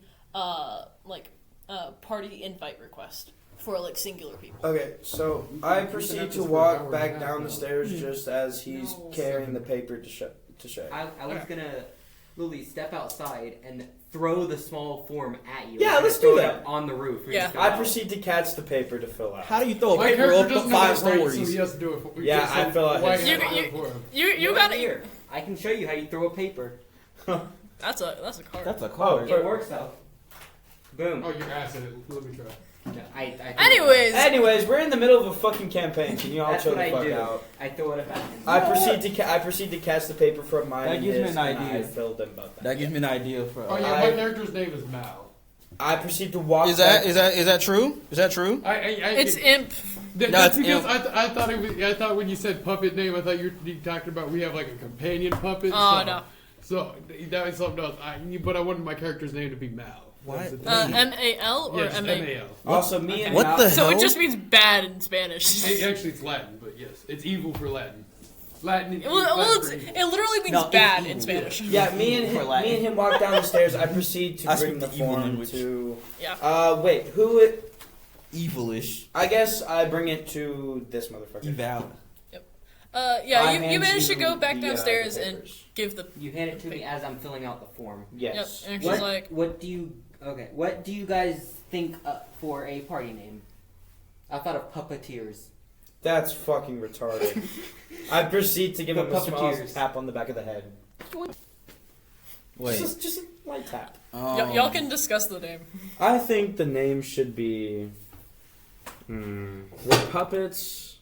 party invite request for singular people. Okay, so I proceed to walk back down the stairs just as he's carrying the paper to Shay. I was gonna literally step outside and throw the small form at you. Yeah, and let's throw do it that. up on the roof. for you Yeah. to fill I out. proceed to catch the paper to fill out. How do you throw a My paper character up doesn't 5 have that right, so stories? he has to do it. Yeah, I fill out why his- can't I You- do it for him? You Right gotta. here. I can show you how you throw a paper. That's a card. That's a Oh, card. It works out. Boom. Oh, you're ass at it. Let me try. I Anyways, we're in the middle of a fucking campaign. Can you all That's chill what the I fuck do. out? I throw it up at him. I proceed to catch the paper from mine. That and gives me his, an and idea. I filled them both. That gives me an idea for. Oh yeah, my character's name is Mal. I proceed to walk. Is that back- true? Is that true? it's imp. That's it's because imp. I thought it was. I thought when you said puppet name, I thought you talked about we have a companion puppet. Oh, so, no. So that was something else. But I wanted my character's name to be Mal. What? MAL or Yes, MA? M-A-L. Also, me and What Mal- the So hell? it just means bad in Spanish. Actually, it's Latin, but yes, it's evil for Latin. Latin. Well, Latin for it evil. literally means No, it's bad evil. in Spanish. Yeah, me and him walk down the stairs. I proceed to I bring speak the the evil form language. to. Yeah. Wait, who it? evilish. I guess I bring it to this motherfucker. Eval. Yeah, I you hand managed to you go back the, downstairs the and papers. give the. You hand it to me as I'm filling out the form. Yes. Yep, and she's like, What do you guys think for a party name? I thought of Puppeteers. That's fucking retarded. I proceed to give The him a small Puppeteers. tap on the back of the head. Wait. Just a light tap. y'all can discuss the name. I think the name should be. With puppets.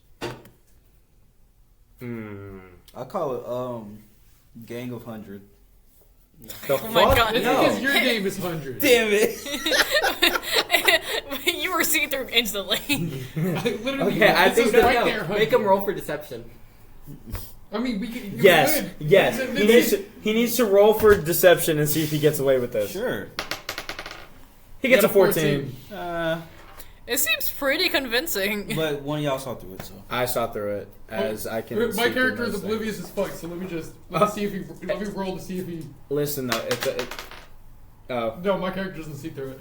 I call it Gang of 100. The Oh fuck? my god. It's No. because your name is 100. Damn it! You were seen through instantly. I literally. Okay, I it think says that- right No, there, make 100. him roll for deception. I mean, we can. Yes, Good. yes. This is- He needs to roll for deception and see if he gets away with this. Sure. He gets a got 14. It seems pretty convincing. But one of y'all saw through it, so. I saw through it as I can. My see character through is those oblivious things. as fuck, so let me see if he. Let me roll to see if he. Listen though, oh, No, my character doesn't see through it.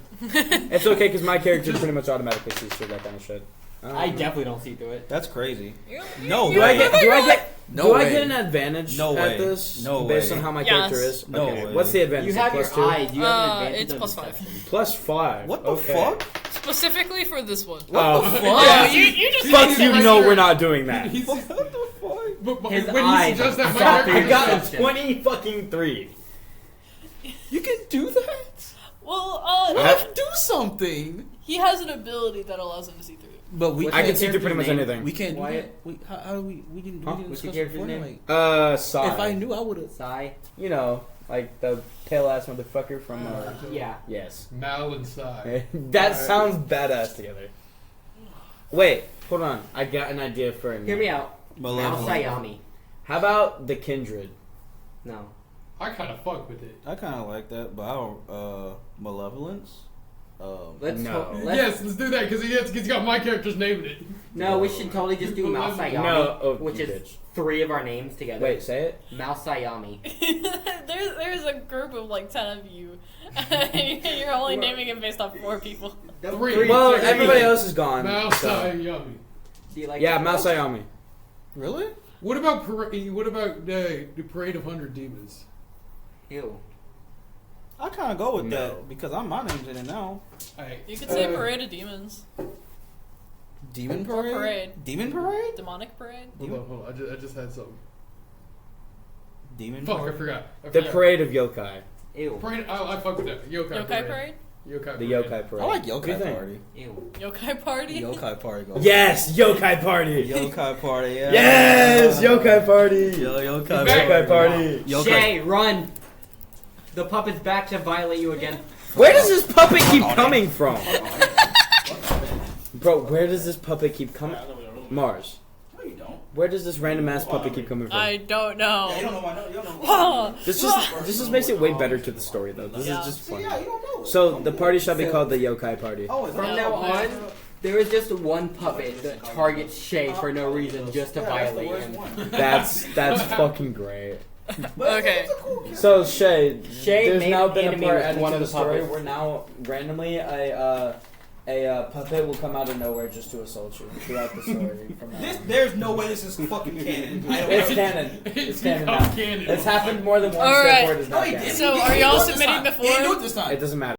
it's okay because my character pretty much automatically sees through that kind of shit. I definitely don't see through it. That's crazy. You- No, you- Do I you- get No do I way. get an advantage No at way. this? No based way. on how my Yes. character is. No Okay. way. What's the advantage? You have your Plus two? eyes. You have an advantage it's of plus 5. deception. Plus 5. What the Okay. fuck? Specifically for this one. Oh, Oh, you just fuck you! right No, there. we're not doing that. He's, What the fuck? but His when he eyes suggests that, my are character. I got a Deception. 20 fucking 3. You can do that? Well, Let's do something. he has an ability that allows him to see through it. But we I can't. can see through pretty much anything. We can't do Wyatt? that. How do we didn't Huh? we didn't What's your discuss it character's before. name? Like, Sai. if I knew, I would have. Sigh. You know, like the pale ass motherfucker from. Yeah. Yes. Mal and Sai. That sounds badass together. Wait, hold on. I got an idea for a name. Hear me out. Malevolent. Sayami. How about the Kindred? No. I kind of fuck with it. I kind of like that, but I don't. Malevolence. Let's No. Yes, let's do that because he's got my character's name in it. No, we should totally just do Mal Sayami, No, oh, which you is bitch. 3 of our names together. Wait, say it. Mal Sayami. there's a group of like 10 of you. You're only naming it based off 4 people. Three. Well, Three. everybody else is gone. Mal so- Sai Yummy. Do you like Yeah, it? Masayami. Really? What about the Parade of 100 Demons? Ew. I kind of go with No. that because my name's in it now. Hey, You could say Parade of Demons. Demon Or parade. Parade. Demon parade. Demonic Parade. hold on. I just had something. Demon Fuck, I parade. forgot. The Parade of Yokai. Ew. Parade. I fuck with that. Yokai Parade? Yokai The Parade. Yokai Parade. I like What do you yokai think? party. Ew. Yokai Party? Yokai party. Go. Yes, Yokai Party. Yokai party. Yeah. Yes, Yokai Party. Yokai Yokai Party. Yokai. Shay, run! The puppet's back to violate you again. Where does this puppet keep coming from? Bro, where does this puppet keep coming? Mars. No, you don't. Where does this random ass puppet keep coming from? I don't know. You don't know my name. You don't know. This just makes it way better to the story though. This is just fun. Yeah, you don't know. So the party shall be called the Yokai Party. Oh, From now on, there is just one puppet that targets Shay for no reason just to violate him. That's fucking great. Okay. So Shay, Shay there's made now an been a enemy part with added one to of the the story puppets. where now randomly a puppet will come out of nowhere just to assault you throughout the story. From now on. There's no way this is fucking canon. It's canon. It's canon now. become canon. It's happened more than once. All right. Therefore, it is not canon. So are y'all submitting the He didn't do it form? this time. It doesn't matter.